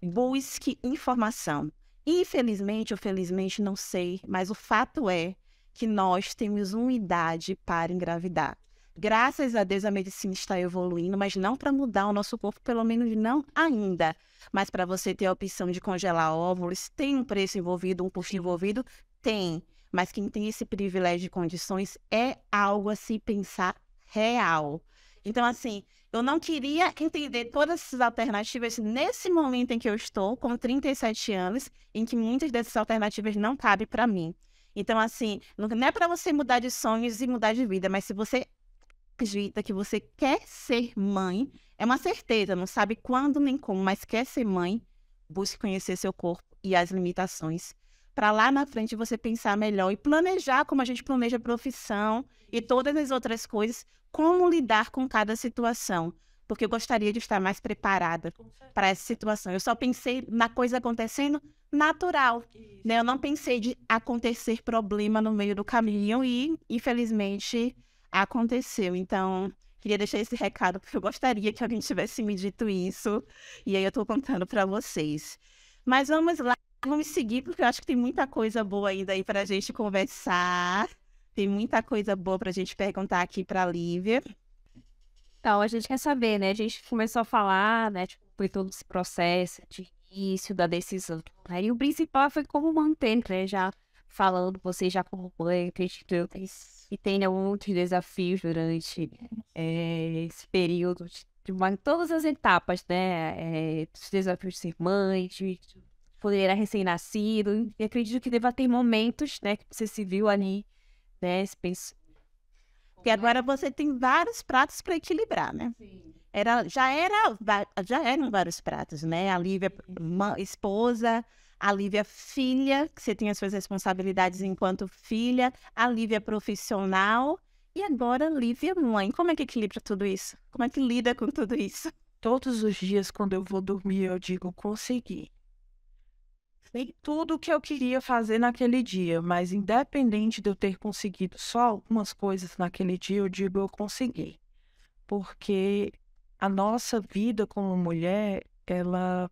Busque informação. Infelizmente ou felizmente, não sei, mas o fato é que nós temos uma idade para engravidar. Graças a Deus a medicina está evoluindo, mas não para mudar o nosso corpo, pelo menos não ainda. Mas para você ter a opção de congelar óvulos, tem um preço envolvido, um custo envolvido? Tem. Mas quem tem esse privilégio de condições é algo a se pensar real. Então, assim, eu não queria entender todas essas alternativas nesse momento em que eu estou, com 37 anos, em que muitas dessas alternativas não cabem para mim. Então, assim, não é para você mudar de sonhos e mudar de vida, mas se você acredita que você quer ser mãe, é uma certeza, não sabe quando nem como, mas quer ser mãe, busque conhecer seu corpo e as limitações. Para lá na frente você pensar melhor e planejar como a gente planeja a profissão e todas as outras coisas, como lidar com cada situação. Porque eu gostaria de estar mais preparada para essa situação. Eu só pensei na coisa acontecendo natural, né? Eu não pensei de acontecer problema no meio do caminho e, infelizmente, aconteceu. Então, queria deixar esse recado, porque eu gostaria que alguém tivesse me dito isso. E aí eu estou contando para vocês. Mas vamos lá, vamos seguir, porque eu acho que tem muita coisa boa ainda aí para a gente conversar. Tem muita coisa boa para a gente perguntar aqui para a Lívia. Então, a gente quer saber, né? A gente começou a falar, né? Tipo, foi todo esse processo de início da decisão, né? E o principal foi como manter, né? Já falando, você já como mãe, acredito que tenha muitos desafios durante esse período, todas as etapas, né? Os desafios de ser mãe, de poder era recém-nascido. E acredito que deva ter momentos, né? Que você se viu ali, né? Porque agora você tem vários pratos para equilibrar, né? Já eram vários pratos, né? A Lívia, esposa, a Lívia, filha, que você tem as suas responsabilidades enquanto filha, a Lívia, profissional, e agora a Lívia, mãe. Como é que equilibra tudo isso? Como é que lida com tudo isso? Todos os dias, quando eu vou dormir, eu digo, consegui. Nem tudo o que eu queria fazer naquele dia, mas independente de eu ter conseguido só algumas coisas naquele dia, eu digo, eu consegui. Porque a nossa vida como mulher, ela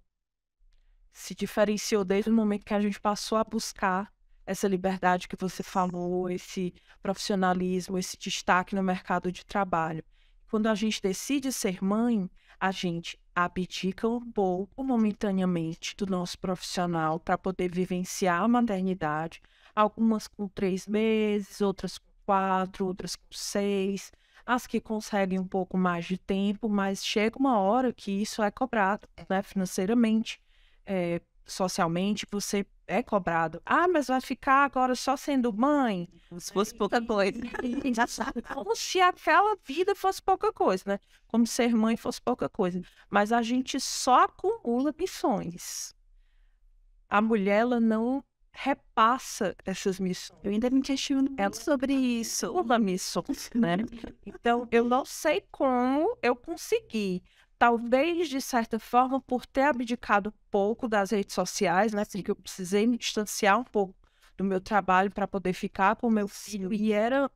se diferenciou desde o momento que a gente passou a buscar essa liberdade que você falou, esse profissionalismo, esse destaque no mercado de trabalho. Quando a gente decide ser mãe, a gente abdica um pouco momentaneamente do nosso profissional para poder vivenciar a maternidade, algumas com 3 meses, outras com 4, outras com 6, as que conseguem um pouco mais de tempo, mas chega uma hora que isso é cobrado, né, financeiramente, socialmente, você é cobrado. Ah, mas vai ficar agora só sendo mãe? Se fosse pouca coisa. Como se aquela vida fosse pouca coisa, né? Como ser mãe fosse pouca coisa. Mas a gente só acumula missões. A mulher, ela não repassa essas missões. Eu ainda me questiono sobre isso. Uma missão, né? Então, eu não sei como eu consegui. Talvez, de certa forma, por ter abdicado um pouco das redes sociais, né? Porque eu precisei me distanciar um pouco do meu trabalho para poder ficar com o meu filho. E era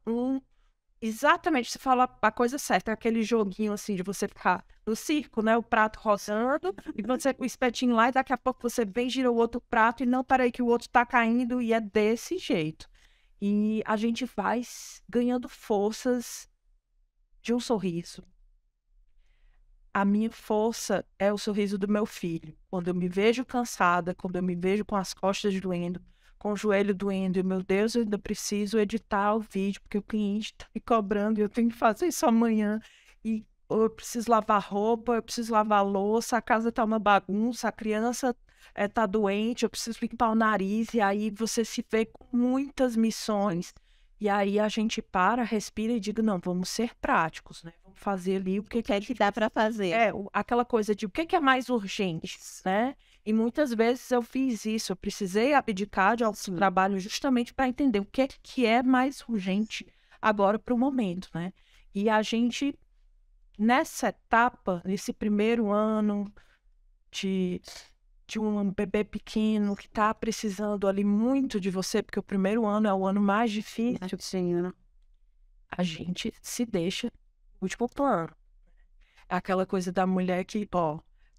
exatamente, você fala a coisa certa, aquele joguinho assim de você ficar no circo, né? O prato rosando, e você com o espetinho lá, e daqui a pouco você vem, gira o outro prato, e não, peraí, que o outro tá caindo, e é desse jeito. E a gente vai ganhando forças de um sorriso. A minha força é o sorriso do meu filho. Quando eu me vejo cansada, quando eu me vejo com as costas doendo, com o joelho doendo, e meu Deus, eu ainda preciso editar o vídeo, porque o cliente está me cobrando e eu tenho que fazer isso amanhã. E eu preciso lavar roupa, eu preciso lavar louça, a casa está uma bagunça, a criança está doente, eu preciso limpar o nariz, e aí você se vê com muitas missões. E aí a gente para, respira e diga, não, vamos ser práticos, né? Vamos fazer ali o que é que dá para fazer. Aquela coisa de o que é mais urgente, né? E muitas vezes eu fiz isso, eu precisei abdicar de algum trabalho justamente para entender o que é mais urgente agora para o momento, né? E a gente, nessa etapa, nesse primeiro ano de um bebê pequeno que está precisando ali muito de você, porque o primeiro ano é o ano mais difícil, a gente se deixa no último plano. É aquela coisa da mulher que,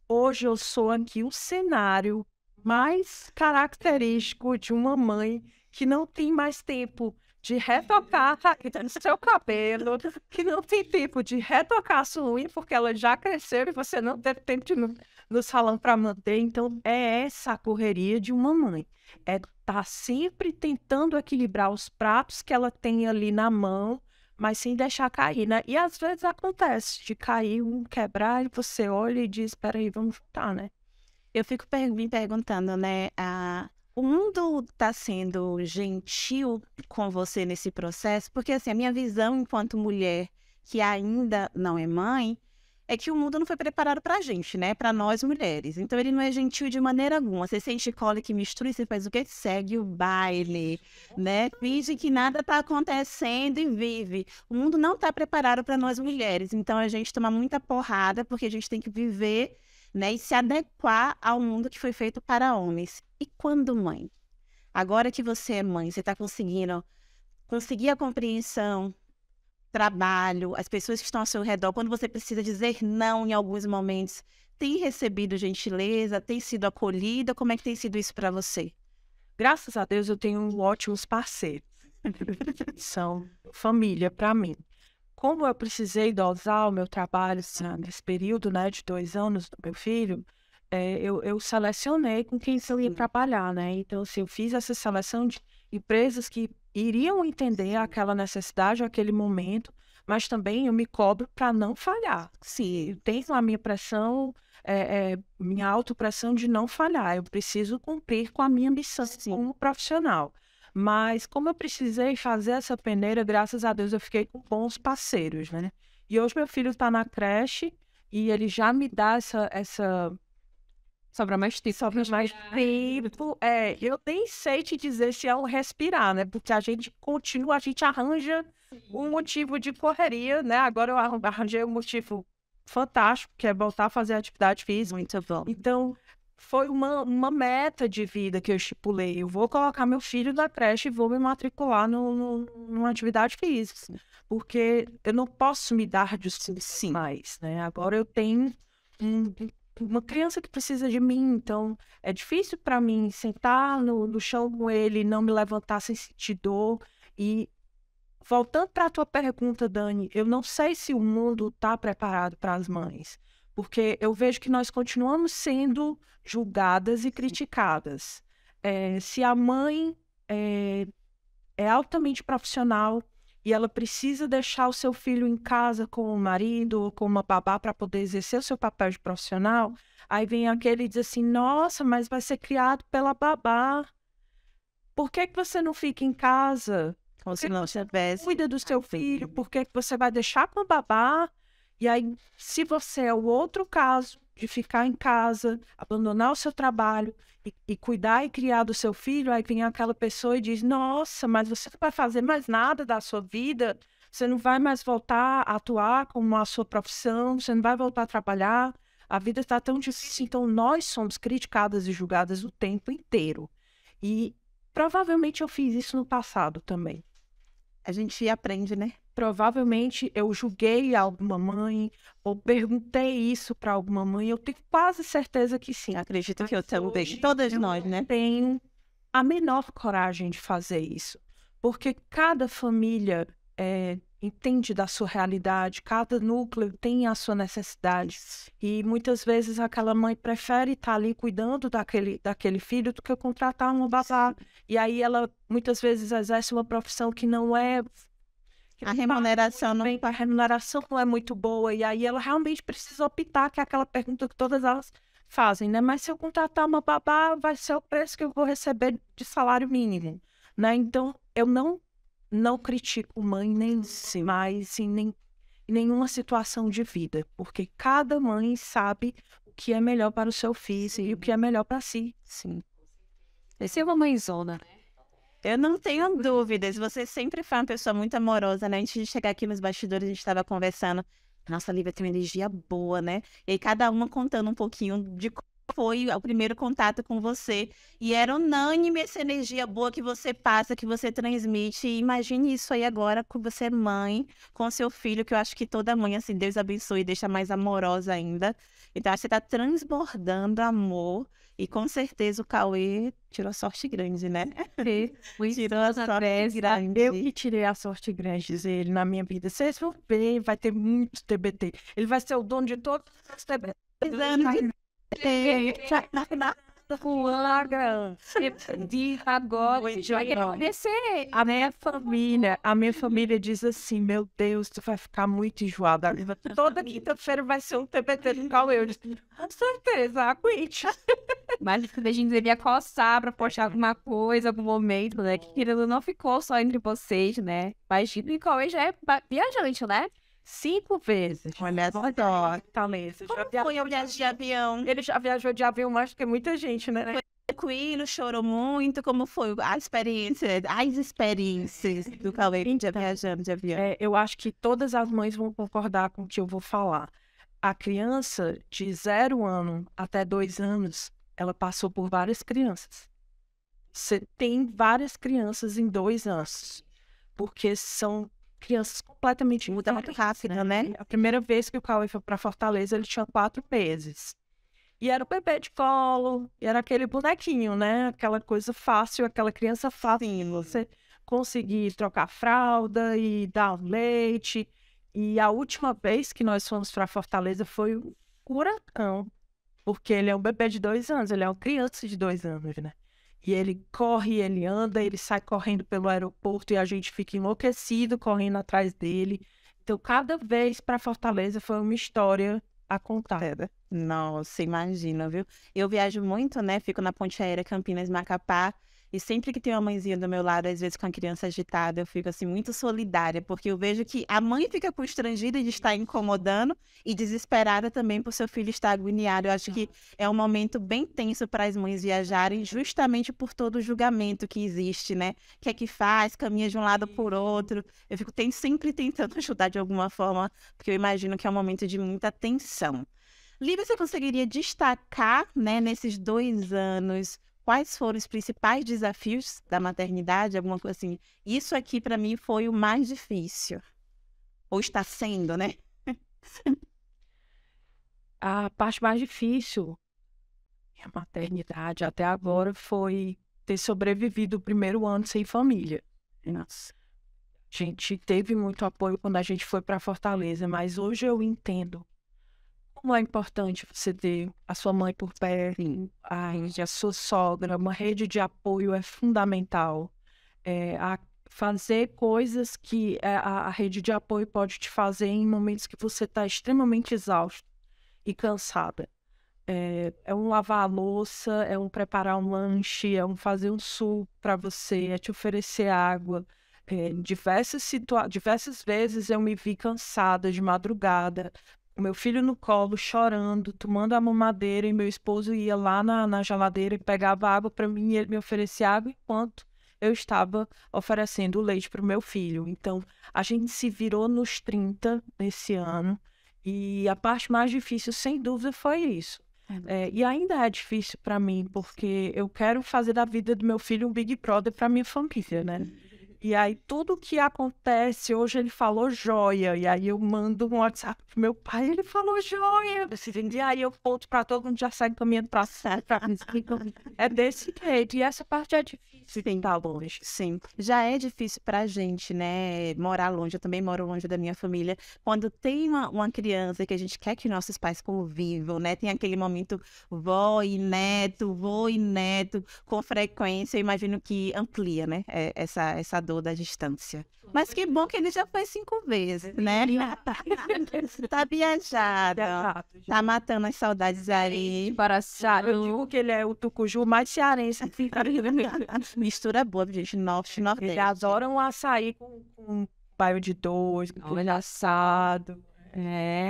hoje eu sou aqui o cenário mais característico de uma mãe que não tem mais tempo de retocar seu cabelo, que não tem tempo de retocar a sua unha, porque ela já cresceu e você não teve tempo de ir no salão para manter. Então, é essa a correria de uma mãe. É estar sempre tentando equilibrar os pratos que ela tem ali na mão, mas sem deixar cair, né? E às vezes acontece de cair, quebrar, e você olha e diz, espera aí, vamos juntar, né? Eu fico me perguntando, né? O mundo está sendo gentil com você nesse processo? Porque, assim, a minha visão enquanto mulher que ainda não é mãe é que o mundo não foi preparado para a gente, né? Para nós mulheres. Então, ele não é gentil de maneira alguma. Você sente cólica e mistura, você faz o quê? Segue o baile, né? Finge que nada está acontecendo e vive. O mundo não está preparado para nós mulheres. Então, a gente toma muita porrada porque a gente tem que viver, né, e se adequar ao mundo que foi feito para homens. E quando mãe? Agora que você é mãe, você está conseguir a compreensão, trabalho, as pessoas que estão ao seu redor, quando você precisa dizer não em alguns momentos, tem recebido gentileza, tem sido acolhida? Como é que tem sido isso para você? Graças a Deus eu tenho ótimos parceiros. São família para mim. Como eu precisei dosar o meu trabalho nesse período, né, de 2 anos do meu filho, eu selecionei com quem eu ia trabalhar, né? Então, assim, eu fiz essa seleção de empresas que iriam entender aquela necessidade, aquele momento, mas também eu me cobro para não falhar. Sim, eu tenho a minha pressão, minha autopressão de não falhar. Eu preciso cumprir com a minha missão como profissional. Mas como eu precisei fazer essa peneira, graças a Deus eu fiquei com bons parceiros, né? E hoje meu filho está na creche e ele já me dá Sobra mais tempo. sobra mais tempo. Eu nem sei te dizer se é um respirar, né? Porque a gente continua, a gente arranja um motivo de correria, né? Agora eu arranjei um motivo fantástico, que é voltar a fazer atividade física. Muito bom. Então, foi uma meta de vida que eu estipulei. Eu vou colocar meu filho na creche e vou me matricular numa atividade física. Porque eu não posso me dar desculpas mais, né? Agora eu tenho uma criança que precisa de mim, então é difícil para mim sentar no chão com ele, não me levantar sem sentir dor. E voltando para a tua pergunta, Dani, eu não sei se o mundo está preparado para as mães, porque eu vejo que nós continuamos sendo julgadas e criticadas. Se a mãe é altamente profissional e ela precisa deixar o seu filho em casa com o marido ou com uma babá para poder exercer o seu papel de profissional, aí vem aquele e diz assim, nossa, mas vai ser criado pela babá. Por que você não fica em casa? Como se não tivesse. Cuida do seu filho, por que você vai deixar com a babá? E aí, se você é o outro caso de ficar em casa, abandonar o seu trabalho e cuidar e criar do seu filho, aí vem aquela pessoa e diz, nossa, mas você não vai fazer mais nada da sua vida, você não vai mais voltar a atuar como a sua profissão, você não vai voltar a trabalhar, a vida está tão difícil. Então, nós somos criticadas e julgadas o tempo inteiro. E provavelmente eu fiz isso no passado também. A gente aprende, né? Provavelmente eu julguei alguma mãe ou perguntei isso para alguma mãe. Eu tenho quase certeza que sim. Acredito que eu também. Hoje, Todas eu nós, não né? tenho a menor coragem de fazer isso. Porque cada família entende da sua realidade, cada núcleo tem a sua necessidade. E muitas vezes aquela mãe prefere estar ali cuidando daquele filho do que contratar uma babá. E aí ela muitas vezes exerce uma profissão que não é... A remuneração não... a remuneração não é muito boa, e aí ela realmente precisa optar, que é aquela pergunta que todas elas fazem, né? Mas se eu contratar uma babá, vai ser o preço que eu vou receber de salário mínimo, né? Então, eu não critico mãe nem mais em nenhuma situação de vida, porque cada mãe sabe o que é melhor para o seu filho e o que é melhor para si. Sim. Essa é uma mãezona, né? Eu não tenho dúvidas. Você sempre foi uma pessoa muito amorosa, né? Antes de chegar aqui nos bastidores, a gente estava conversando. Nossa, a Lívia tem uma energia boa, né? E aí cada uma contando um pouquinho de como foi o primeiro contato com você. E era unânime essa energia boa que você passa, que você transmite. E imagine isso aí agora, com você é mãe, com seu filho, que eu acho que toda mãe, assim, Deus abençoe e deixa mais amorosa ainda. Então, acho que você está transbordando amor. E com certeza o Cauê tirou sorte grande, né? Tirou a sorte grande. Eu que tirei a sorte grande, dizer ele na minha vida. Vocês vão ver, vai ter muito TBT. Ele vai ser o dono de todos os TBT. Agora vai acontecer. A minha família diz assim, meu Deus, tu vai ficar muito enjoada. Toda quinta-feira vai ser um TBT do Cauê. Eu disse, com certeza, aguente. Mas a gente devia coçar pra postar alguma coisa, algum momento, né? Que querendo não ficou só entre vocês, né? Imagina, e Cauê já é viajante, né? 5 vezes. Olha só. Fortaleza. Foi a viagem de avião? Ele já viajou de avião mais do que muita gente, né? Foi tranquilo, chorou muito. Como foi as experiências do Cauê viajando de avião? Eu acho que todas as mães vão concordar com o que eu vou falar. A criança de 0 ano até 2 anos, ela passou por várias crianças. Você tem várias crianças em 2 anos, porque são crianças completamente muda muito rápido, né? A primeira vez que o Cauê foi para Fortaleza, ele tinha 4 meses. E era o bebê de colo, e era aquele bonequinho, né? Aquela coisa fácil, aquela criança fácil. Você conseguir trocar fralda e dar leite. E a última vez que nós fomos para Fortaleza foi um furacão, porque ele é um bebê de 2 anos, ele é uma criança de 2 anos, né? E ele corre, ele anda, ele sai correndo pelo aeroporto e a gente fica enlouquecido correndo atrás dele. Então, cada vez para Fortaleza foi uma história a contar. Nossa, imagina, viu? Eu viajo muito, né? Fico na Ponte Aérea Campinas-Macapá. E sempre que tem uma mãezinha do meu lado, às vezes com a criança agitada, eu fico assim muito solidária, porque eu vejo que a mãe fica constrangida de estar incomodando e desesperada também por seu filho estar agoniado. Eu acho que é um momento bem tenso para as mães viajarem, justamente por todo o julgamento que existe, né? O que é que faz, caminha de um lado por outro. Eu fico sempre tentando ajudar de alguma forma, porque eu imagino que é um momento de muita tensão. Lívia, você conseguiria destacar, né, nesses 2 anos, quais foram os principais desafios da maternidade? Alguma coisa assim? Isso aqui, para mim, foi o mais difícil. Ou está sendo, né? A parte mais difícil da maternidade até agora foi ter sobrevivido o primeiro ano sem família. Nossa. A gente teve muito apoio quando a gente foi para Fortaleza, mas hoje eu entendo como é importante você ter a sua mãe por perto, a sua sogra, uma rede de apoio é fundamental. Fazer coisas que a rede de apoio pode te fazer em momentos que você está extremamente exausto e cansada. É um lavar a louça, é um preparar um lanche, é um fazer um suco para você, é te oferecer água. Diversas vezes eu me vi cansada de madrugada, o meu filho no colo, chorando, tomando a mamadeira, e meu esposo ia lá na geladeira e pegava água para mim, e ele me oferecia água enquanto eu estava oferecendo o leite para o meu filho. Então, a gente se virou nos 30 nesse ano, e a parte mais difícil, sem dúvida, foi isso. E ainda é difícil para mim, porque eu quero fazer da vida do meu filho um Big Brother para minha família, né? E aí, tudo que acontece, hoje ele falou joia, e aí eu mando um WhatsApp pro meu pai, ele falou joia. E aí eu conto para todo mundo, já sai caminhando para É desse jeito, e essa parte é difícil de estar longe. Sim, já é difícil pra gente, né, morar longe. Eu também moro longe da minha família. Quando tem uma criança que a gente quer que nossos pais convivam, né, tem aquele momento vô e neto, com frequência, eu imagino que amplia, né, essa dor da distância. Mas que bom que ele já foi 5 vezes, né? Tá viajada, tá matando as saudades aí. Para Eu digo que ele é o tucuju mais cearense. Mistura boa, gente, norte e nordeste. Eles adoram açaí com baio de dois, com molho assado.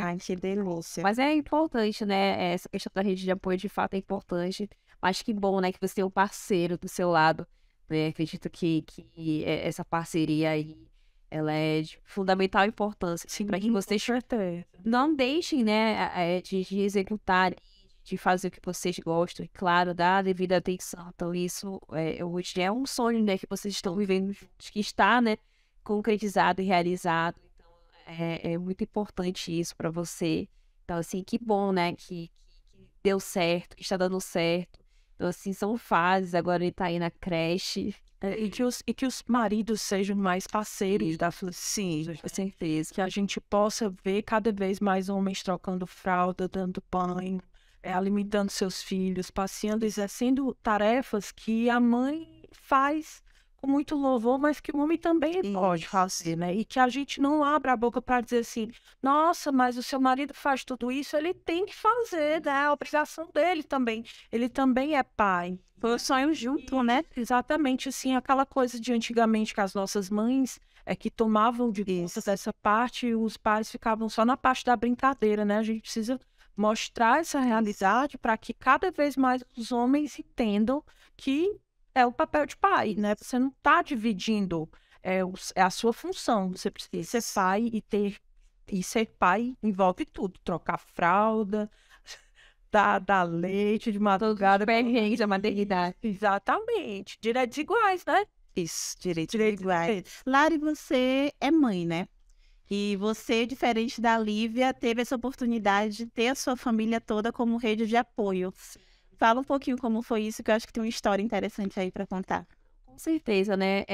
Ai, que delícia. Mas é importante, né? Essa questão da rede de apoio de fato é importante. Mas que bom, né? Que você tem um parceiro do seu lado. Né? Acredito que essa parceria aí, ela é de fundamental importância. Para que vocês não deixem, né? De executar, de fazer o que vocês gostam. E claro, dar a devida atenção. Então isso hoje é um sonho, né? Que vocês estão vivendo juntos, que está, né? Concretizado e realizado. É muito importante isso para você. Então, assim, que bom, né? Que deu certo, que está dando certo. Então, assim, são fases. Agora ele tá aí na creche. E que os maridos sejam mais parceiros da Sim, Com certeza. que a gente possa ver cada vez mais homens trocando fralda, dando banho, alimentando seus filhos, passeando, exercendo tarefas que a mãe faz com muito louvor, mas que o homem também pode fazer, né? E que a gente não abra a boca para dizer assim, nossa, mas o seu marido faz tudo isso, ele tem que fazer, né? A obrigação dele também. Ele também é pai. foi o sonho junto, né? Exatamente, assim, aquela coisa de antigamente que as nossas mães que tomavam de conta dessa parte e os pais ficavam só na parte da brincadeira, né? A gente precisa mostrar essa realidade para que cada vez mais os homens entendam que é o papel de pai, né? Você não está dividindo, é a sua função. Você precisa ser pai e ser pai envolve tudo, trocar fralda, dar leite de madrugada. Perrengues da maternidade. Exatamente. Direitos iguais, né? Isso, direitos iguais. Lari, você é mãe, né? E você, diferente da Lívia, teve essa oportunidade de ter a sua família toda como rede de apoio. Fala um pouquinho como foi isso, que eu acho que tem uma história interessante aí para contar. Com certeza, né?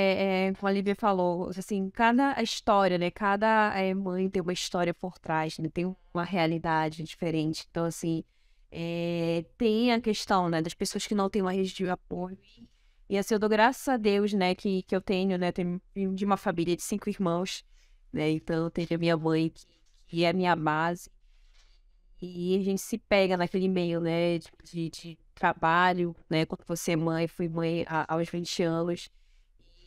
Como a Lívia falou, assim, cada história, né? Cada mãe tem uma história por trás, né? Tem uma realidade diferente. Então, assim, tem a questão, né? Das pessoas que não têm uma rede de apoio. E, assim, eu dou graças a Deus, né? Que eu tenho, né? Tenho de uma família de 5 irmãos, né? Então, eu tenho a minha mãe, que é a minha base. E a gente se pega naquele meio, né, de trabalho, né? Quando você é mãe, fui mãe aos 20 anos.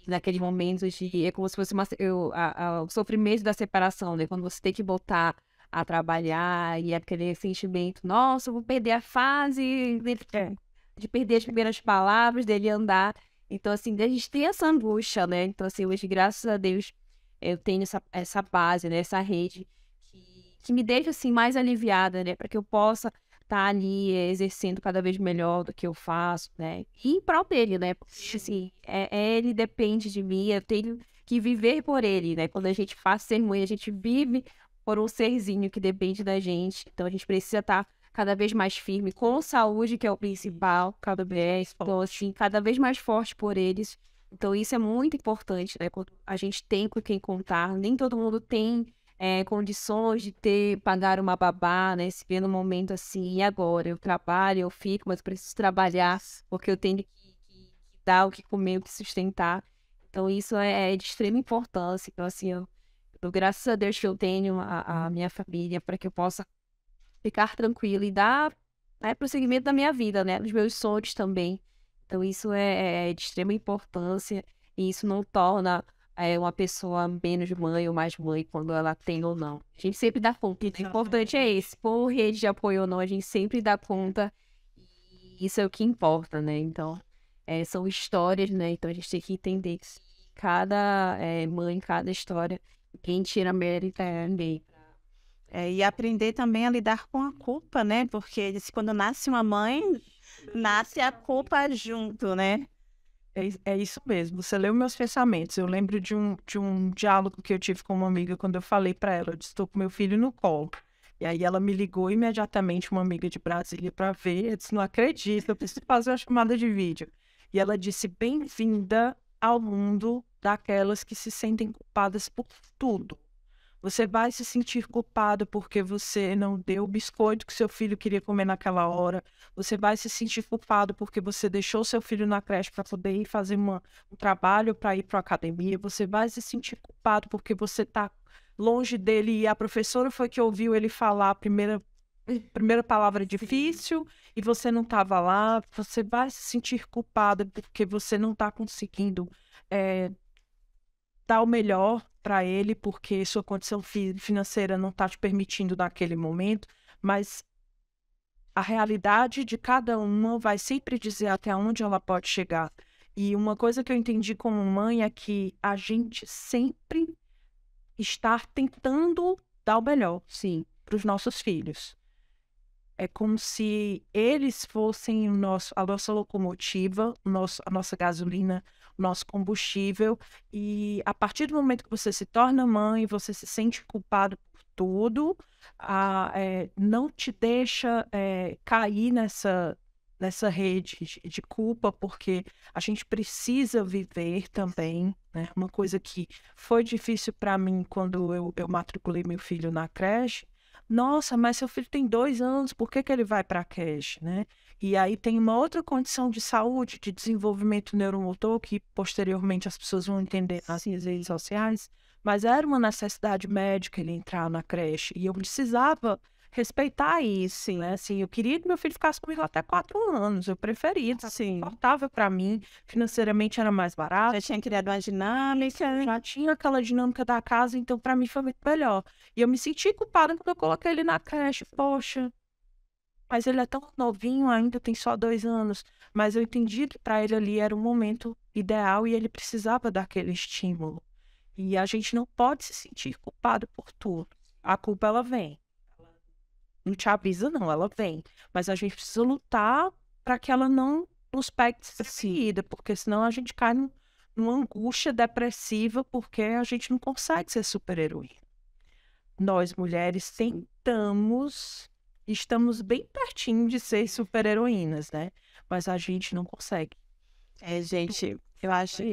E naqueles momentos é como se fosse o sofrimento da separação, né? Quando você tem que voltar a trabalhar e aquele sentimento, nossa, eu vou perder a fase de perder as primeiras palavras, dele andar. Então, assim, a gente tem essa angústia, né? Então, assim, hoje, graças a Deus, eu tenho essa base, né? Essa rede que me deixa, assim, mais aliviada, né? Para que eu possa estar ali exercendo cada vez melhor do que eu faço, né? E em prol dele, né? Porque, assim, ele depende de mim, eu tenho que viver por ele, né? Quando a gente faz ser mãe, a gente vive por um serzinho que depende da gente. Então, a gente precisa estar cada vez mais firme, com saúde, que é o principal, cada vez, então, assim, cada vez mais forte por eles. Então, isso é muito importante, né? Quando a gente tem com quem contar, nem todo mundo tem condições de pagar uma babá, né? Se vê num momento assim, e agora? Eu trabalho, eu fico, mas eu preciso trabalhar, porque eu tenho que dar o que comer, o que sustentar. Então, isso é de extrema importância. Então, assim, eu dou graças a Deus que eu tenho a minha família para que eu possa ficar tranquila e dar prosseguimento da minha vida, né? Dos meus sonhos também. Então, isso é de extrema importância e isso não torna uma pessoa menos mãe ou mais mãe quando ela tem ou não. A gente sempre dá conta. O importante é esse. Por rede de apoio ou não, a gente sempre dá conta e isso é o que importa, né? Então, são histórias, né? Então, a gente tem que entender que cada mãe, cada história, quem tira mérito é ninguém. E aprender também a lidar com a culpa, né? Porque quando nasce uma mãe, nasce a culpa junto, né? É isso mesmo, você leu meus pensamentos. Eu lembro de um diálogo que eu tive com uma amiga quando eu falei para ela, eu disse, estou com meu filho no colo. E aí ela me ligou imediatamente, uma amiga de Brasília, para ver. Eu disse, não acredito, eu preciso fazer uma chamada de vídeo. E ela disse, bem-vinda ao mundo daquelas que se sentem culpadas por tudo. Você vai se sentir culpado porque você não deu o biscoito que seu filho queria comer naquela hora. Você vai se sentir culpado porque você deixou seu filho na creche para poder ir fazer um trabalho para ir para a academia. Você vai se sentir culpado porque você está longe dele e a professora foi que ouviu ele falar a primeira palavra difícil e você não estava lá. Você vai se sentir culpado porque você não está conseguindo dar o melhor para ele, porque sua condição financeira não está te permitindo naquele momento, mas a realidade de cada uma vai sempre dizer até onde ela pode chegar. E uma coisa que eu entendi como mãe é que a gente sempre está tentando dar o melhor, sim, para os nossos filhos. É como se eles fossem a nossa locomotiva, a nossa gasolina, o nosso combustível. E a partir do momento que você se torna mãe, você se sente culpado por tudo, não te deixa cair nessa rede de culpa, porque a gente precisa viver também, né? Uma coisa que foi difícil para mim quando eu matriculei meu filho na creche. Nossa, mas seu filho tem 2 anos, por que ele vai para a creche, né? E aí tem uma outra condição de saúde, de desenvolvimento neuromotor, que posteriormente as pessoas vão entender nas redes sociais, mas era uma necessidade médica ele entrar na creche, e eu precisava respeitar isso, né? Assim, eu queria que meu filho ficasse comigo até 4 anos, eu preferia, Sim. importava para mim, financeiramente era mais barato. Já tinha criado uma dinâmica. Já tinha aquela dinâmica da casa, então para mim foi muito melhor. E eu me senti culpada quando eu coloquei ele na creche. Poxa, mas ele é tão novinho ainda, tem só 2 anos. Mas eu entendi que para ele ali era o momento ideal e ele precisava daquele estímulo. E a gente não pode se sentir culpado por tudo. A culpa, ela vem. Não te avisa, não, ela vem. Mas a gente precisa lutar para que ela não nos pegue desprevenida, porque senão a gente cai numa angústia depressiva, porque a gente não consegue ser super-heroína. Nós, mulheres, estamos bem pertinho de ser super-heroínas, né? Mas a gente não consegue. Gente, eu acho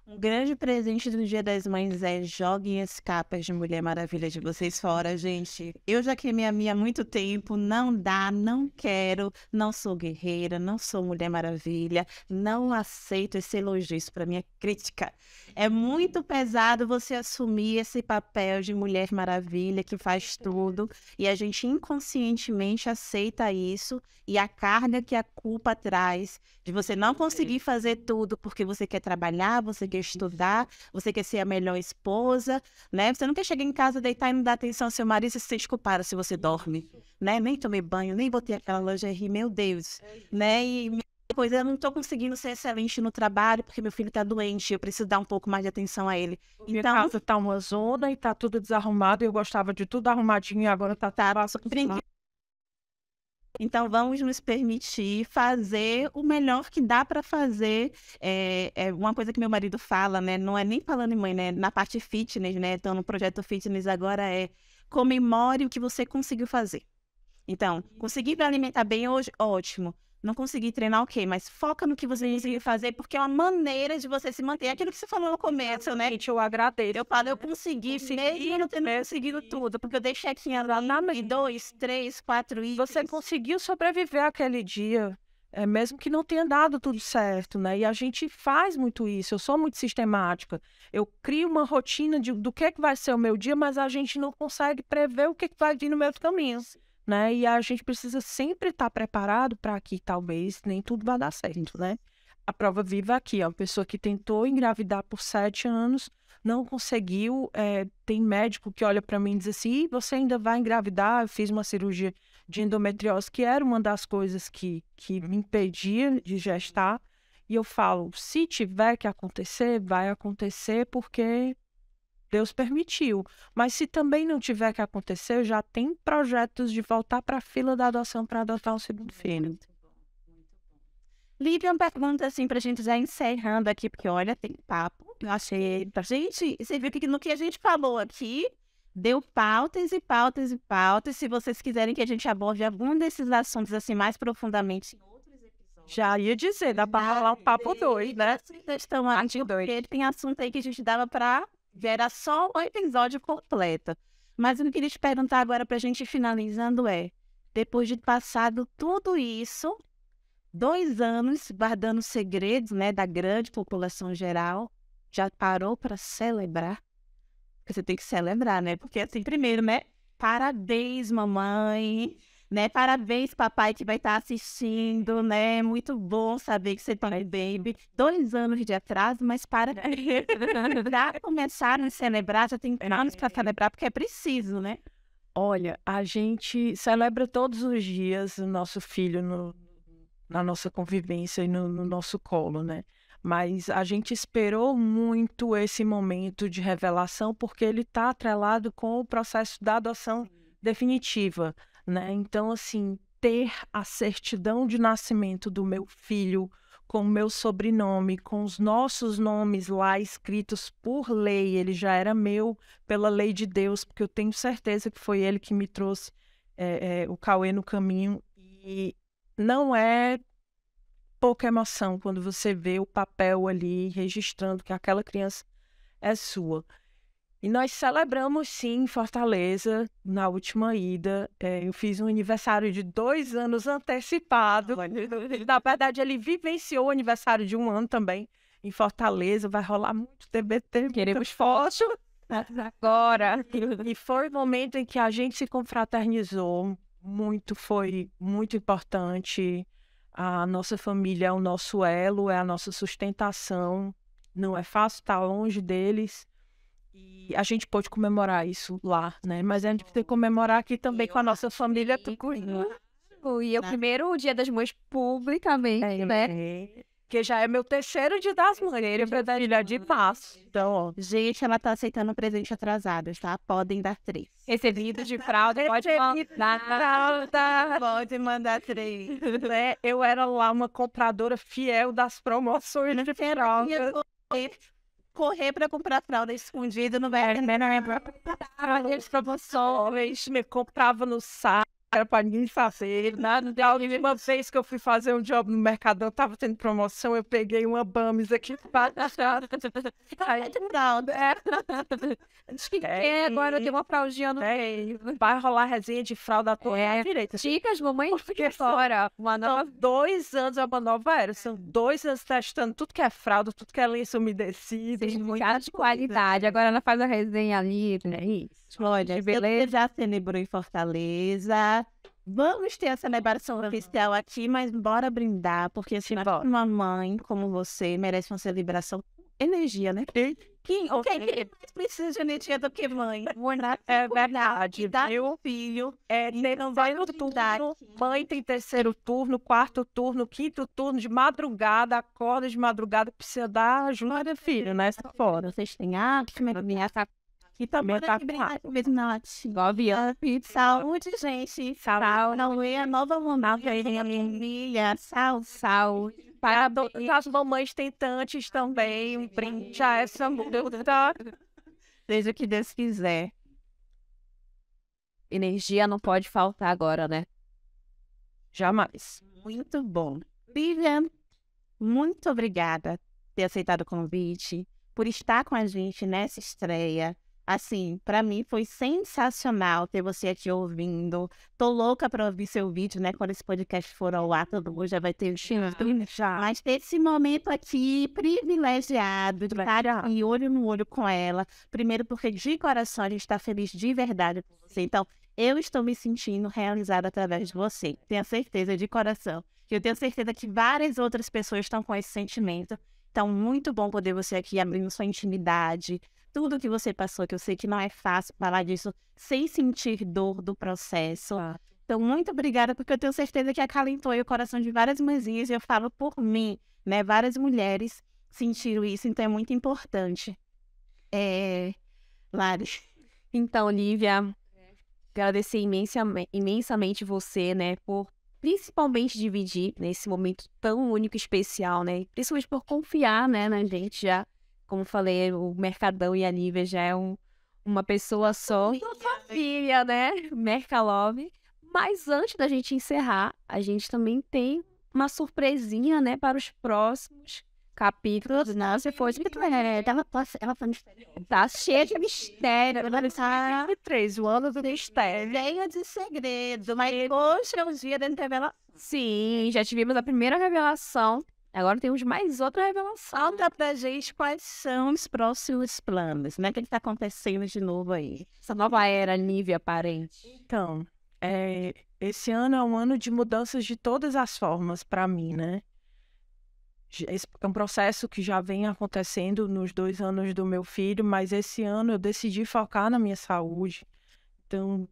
um grande presente do Dia das Mães joguem as capas de Mulher Maravilha de vocês fora, gente. Eu já queimei a minha há muito tempo, não dá, não quero, não sou guerreira, não sou Mulher Maravilha, não aceito esse elogio, isso pra mim é crítica. É muito pesado você assumir esse papel de Mulher Maravilha que faz tudo e a gente inconscientemente aceita isso e a carga que a culpa traz de você não conseguir fazer tudo porque você quer trabalhar, você quer estudar, você quer ser a melhor esposa, né? Você não quer chegar em casa, deitar e não dar atenção ao seu marido e se sente culpada se você dorme, né? Nem tomei banho, nem botei aquela lingerie, meu Deus, né? E coisa, eu não tô conseguindo ser excelente no trabalho porque meu filho tá doente, eu preciso dar um pouco mais de atenção a ele. Minha Então, casa tá uma zona e tá tudo desarrumado. Eu gostava de tudo arrumadinho e agora tá brinque- então vamos nos permitir fazer o melhor que dá para fazer. É uma coisa que meu marido fala, né? Não é nem falando em mãe, né? Na parte fitness, né? Então no projeto fitness agora é comemore o que você conseguiu fazer. Então, conseguir me alimentar bem hoje, ótimo. Não consegui treinar, ok, mas foca no que você conseguiu fazer, porque é uma maneira de você se manter. É aquilo que você falou no começo, né? Gente, eu agradeço. Eu falo, eu consegui, mesmo não tendo conseguido tudo, porque eu deixei aqui em 2, 3, 4 itens. Você conseguiu sobreviver aquele dia, mesmo que não tenha dado tudo certo, né? E a gente faz muito isso. Eu sou muito sistemática. Eu crio uma rotina do que vai ser o meu dia, mas a gente não consegue prever o que vai vir no meio do caminho, né? E a gente precisa sempre estar preparado para que talvez nem tudo vá dar certo, né? A prova viva aqui, ó, uma pessoa que tentou engravidar por 7 anos, não conseguiu, tem médico que olha para mim e diz assim, "Ih, você ainda vai engravidar?" Eu fiz uma cirurgia de endometriose, que era uma das coisas que me impedia de gestar, e eu falo, se tiver que acontecer, vai acontecer porque Deus permitiu. Mas se também não tiver que acontecer, já tem projetos de voltar para a fila da adoção para adotar um segundo filho. Lívia, uma pergunta assim pra gente já encerrando aqui, porque olha, tem papo. Eu achei. Gente, você viu que no que a gente falou aqui, deu pautas e pautas e pautas. Se vocês quiserem que a gente aborde algum desses assuntos assim mais profundamente em outros episódios. Já ia dizer, dá para falar um papo doido, né? Estão aqui, porque tem assunto aí que a gente dava para era só um episódio completo. Mas o que eu queria te perguntar agora pra gente ir finalizando é, depois de passado tudo isso, 2 anos guardando segredos, né, da grande população geral, já parou para celebrar? Porque você tem que celebrar, né? Porque assim, primeiro, né? Parabéns, mamãe, né? Parabéns, papai, que vai estar assistindo, né? Muito bom saber que você tem baby. 2 anos de atraso, mas para começar a celebrar, já tem anos para celebrar, porque é preciso, né? Olha, a gente celebra todos os dias o nosso filho na nossa convivência e no nosso colo, né? Mas a gente esperou muito esse momento de revelação porque ele está atrelado com o processo da adoção definitiva, né? Então, assim, ter a certidão de nascimento do meu filho com o meu sobrenome, com os nossos nomes lá escritos por lei, ele já era meu pela lei de Deus, porque eu tenho certeza que foi ele que me trouxe o Cauê no caminho. E não é pouca emoção quando você vê o papel ali registrando que aquela criança é sua. E nós celebramos, sim, em Fortaleza, na última ida. Eu fiz um aniversário de 2 anos antecipado. Na verdade, ele vivenciou o aniversário de 1 ano também em Fortaleza. Vai rolar muito TBT. Queremos fotos agora. E foi o momento em que a gente se confraternizou. Foi muito importante. A nossa família é o nosso elo, é a nossa sustentação. Não é fácil estar longe deles. E a gente pôde comemorar isso lá, né? Mas a gente tem que comemorar aqui também com a nossa família tucumana. E é o primeiro Dia das Mães publicamente, né? Que já é meu 3º Dia das Mães, filha de março. Então, ó. Gente, ela tá aceitando presente atrasado, tá? Podem dar 3. Recebido de fralda, pode mandar. Pode mandar 3. Né? Eu era lá uma compradora fiel das promoções de fralda. Correr para comprar fralda escondida no verão. As promoções, me comprava no site. era pra ninguém fazer. Nada. A última vez que eu fui fazer um job no Mercadão, tava tendo promoção, eu peguei uma Bames aqui para Aí, não, Agora eu tenho uma fraldinha no vai rolar resenha de fralda à torre à direita. Dicas, mamãe, fiquei fora. Uma nova... São 2 anos, é uma nova era. São 2 anos testando tudo que é fralda, tudo que é lenço umedecido. Certificado de qualidade. Agora ela faz a resenha ali. É isso. olha, você já celebrou em Fortaleza. Vamos ter a celebração oficial aqui, mas bora brindar, porque assim, uma mãe como você merece uma celebração com energia, né? Quem mais precisa de energia do que mãe? É verdade, Dá viu? filho. Não vai no turno, mãe tem 3º turno, 4º turno, 5º turno, de madrugada, acorda de madrugada, precisa dar ajuda, filho, né? Tá fora. Vocês têm aqui também tá mesmo na latinha. Igual avião. Saúde, gente. Saúde. Não é a nova mamãe, a minha família. Saúde. Para as mamães tentantes também, um brinde a essa muda. Seja o que Deus quiser. Energia não pode faltar agora, né? Jamais. Muito bom. Vivian, muito obrigada por ter aceitado o convite, por estar com a gente nessa estreia. Assim, para mim foi sensacional ter você aqui ouvindo. Tô louca para ouvir seu vídeo, né? Quando esse podcast for ao ar, todo mundo já vai ter o Já. Mas ter esse momento aqui privilegiado de estar aqui olho no olho com ela. Primeiro porque de coração a gente está feliz de verdade por você. Então, eu estou me sentindo realizada através de você. Tenho certeza de coração. Eu tenho certeza que várias outras pessoas estão com esse sentimento. Então, muito bom poder você aqui abrindo sua intimidade, tudo que você passou, que eu sei que não é fácil falar disso sem sentir dor do processo. Então, muito obrigada, porque eu tenho certeza que acalentou o coração de várias mãezinhas, e eu falo por mim, né? Várias mulheres sentiram isso, então é muito importante. Lari. Então, Lívia, agradecer imensamente você, né, por principalmente dividir nesse momento tão único e especial, né? Principalmente por confiar, né, na gente já. Como falei, o Mercadão e a Lívia já é uma pessoa só. Família, né? Mercalove. Mas antes da gente encerrar, a gente também tem uma surpresinha, né? Para os próximos capítulos. Não, se fosse... Tá cheio de mistério. 2023, o ano do mistério. Cheia de segredo, mas hoje é o dia da revelação. Sim, já tivemos a primeira revelação. Agora temos mais outra revelação. Conta pra gente quais são os próximos planos, né? O que está acontecendo de novo aí? Essa nova era, Lívia, aparente. Então, esse ano é um ano de mudanças de todas as formas para mim, né? Esse é um processo que já vem acontecendo nos 2 anos do meu filho, mas esse ano eu decidi focar na minha saúde. Então,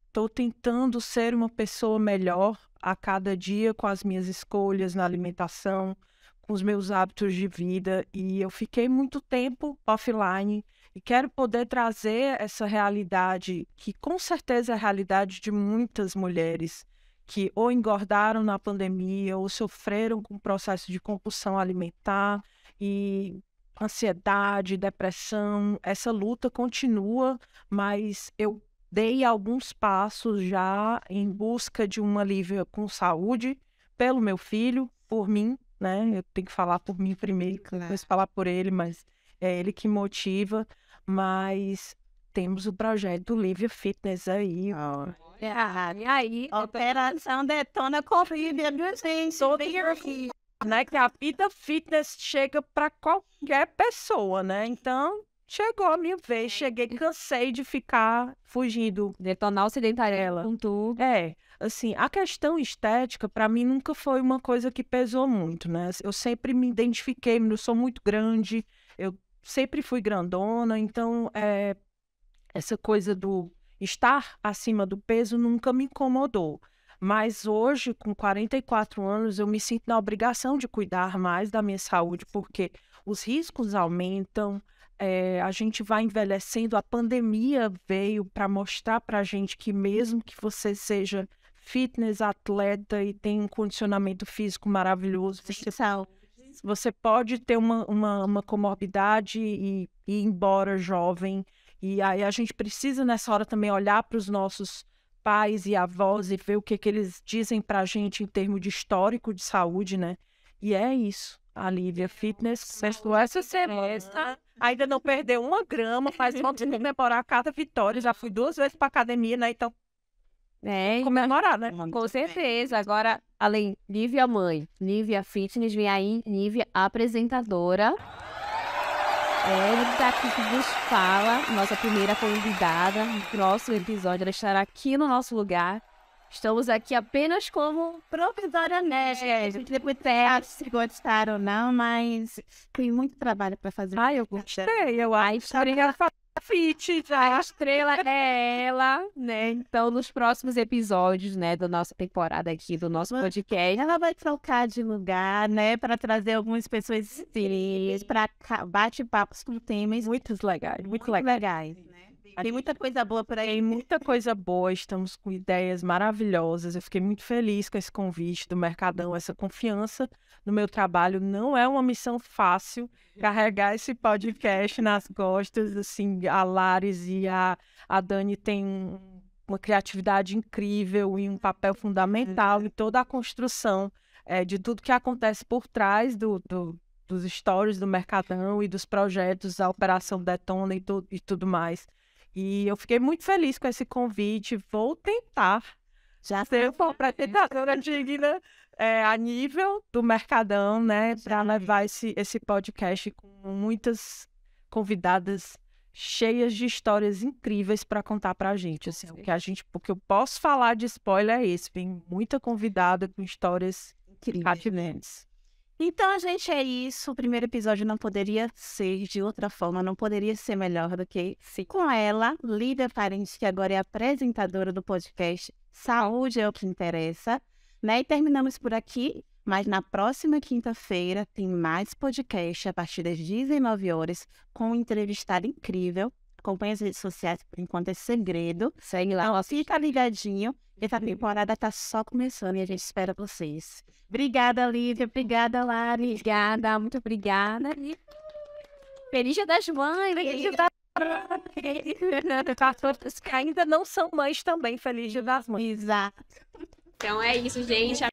estou tentando ser uma pessoa melhor a cada dia com as minhas escolhas na alimentação, com os meus hábitos de vida, e eu fiquei muito tempo offline e quero poder trazer essa realidade, que com certeza é a realidade de muitas mulheres que ou engordaram na pandemia ou sofreram com o processo de compulsão alimentar e ansiedade, depressão. Essa luta continua, mas eu dei alguns passos já em busca de um alívio com saúde, pelo meu filho, por mim, né? Eu tenho que falar por mim primeiro, depois falar por ele, mas é ele que motiva. Mas temos o projeto do Lívia Fitness aí, ó. E aí, Operação Detona Corrida, viu, gente? Né, que a vida fitness chega para qualquer pessoa, né? Então, chegou a minha vez, cheguei, cansei de ficar fugindo. Detonar o sedentário com tudo. Assim, a questão estética, para mim, nunca foi uma coisa que pesou muito, né? Eu sempre me identifiquei, eu sou muito grande, eu sempre fui grandona, então, essa coisa do estar acima do peso nunca me incomodou. Mas hoje, com 44 anos, eu me sinto na obrigação de cuidar mais da minha saúde, porque os riscos aumentam, a gente vai envelhecendo. A pandemia veio para mostrar para a gente que mesmo que você seja fitness, atleta e tenha um condicionamento físico maravilhoso, você pode ter uma comorbidade e ir embora jovem. E aí a gente precisa, nessa hora, também olhar para os nossos pais e avós e ver o que eles dizem pra gente em termos de histórico de saúde, né? E é isso. A Lívia Fitness começou essa semana. Ainda não perdeu 1 grama, mas vamos comemorar cada vitória. Já fui 2 vezes pra academia, né? Então, comemorar, né? Com certeza. Agora, além Lívia mãe, Lívia Fitness, vem aí Lívia apresentadora. Ela está aqui que nos fala, nossa primeira convidada. No próximo episódio, ela estará aqui no nosso lugar. Estamos aqui apenas como Provisória, né, gente? Depois se gostaram ou não, mas tem muito trabalho para fazer. Eu gostei. Eu acho que fit já. a estrela é ela, né? Então, nos próximos episódios, né, da nossa temporada aqui, do nosso podcast, Ela vai trocar de lugar, né, para trazer algumas pessoas experientes, para bate-papos com temas Muito legais, muito muito legais. legais, né? Tem muita coisa boa por aí. Tem muita coisa boa, estamos com ideias maravilhosas. Eu fiquei muito feliz com esse convite do Mercadão, essa confiança no meu trabalho. Não é uma missão fácil carregar esse podcast nas costas. Assim, a Laris e a Dani têm uma criatividade incrível e um papel fundamental em toda a construção de tudo que acontece por trás dos stories do Mercadão e dos projetos, a Operação Detona e tudo mais. E eu fiquei muito feliz com esse convite. Vou tentar Já ser uma apresentadora digna a nível do Mercadão, né? Para levar esse podcast com muitas convidadas cheias de histórias incríveis para contar para a gente. Assim, o que eu posso falar de spoiler é esse. Vem muita convidada com histórias cativantes. Então, gente, é isso. O primeiro episódio não poderia ser de outra forma, não poderia ser melhor do que com ela, Lívia Parente, que agora é apresentadora do podcast Saúde é o que Interessa, né? E terminamos por aqui, mas na próxima quinta-feira tem mais podcast a partir das 19 horas com um entrevistado incrível. Acompanhe as redes sociais, por enquanto é segredo. segue lá. Então, fica ligadinho. Essa temporada tá só começando e a gente espera vocês. Obrigada, Lívia. Obrigada, Lari. Obrigada, muito obrigada. E feliz Dia das Mães. Feliz Dia das Mães. Que ainda não são mães também. Feliz Dia das Mães. Exato. Então é isso, gente.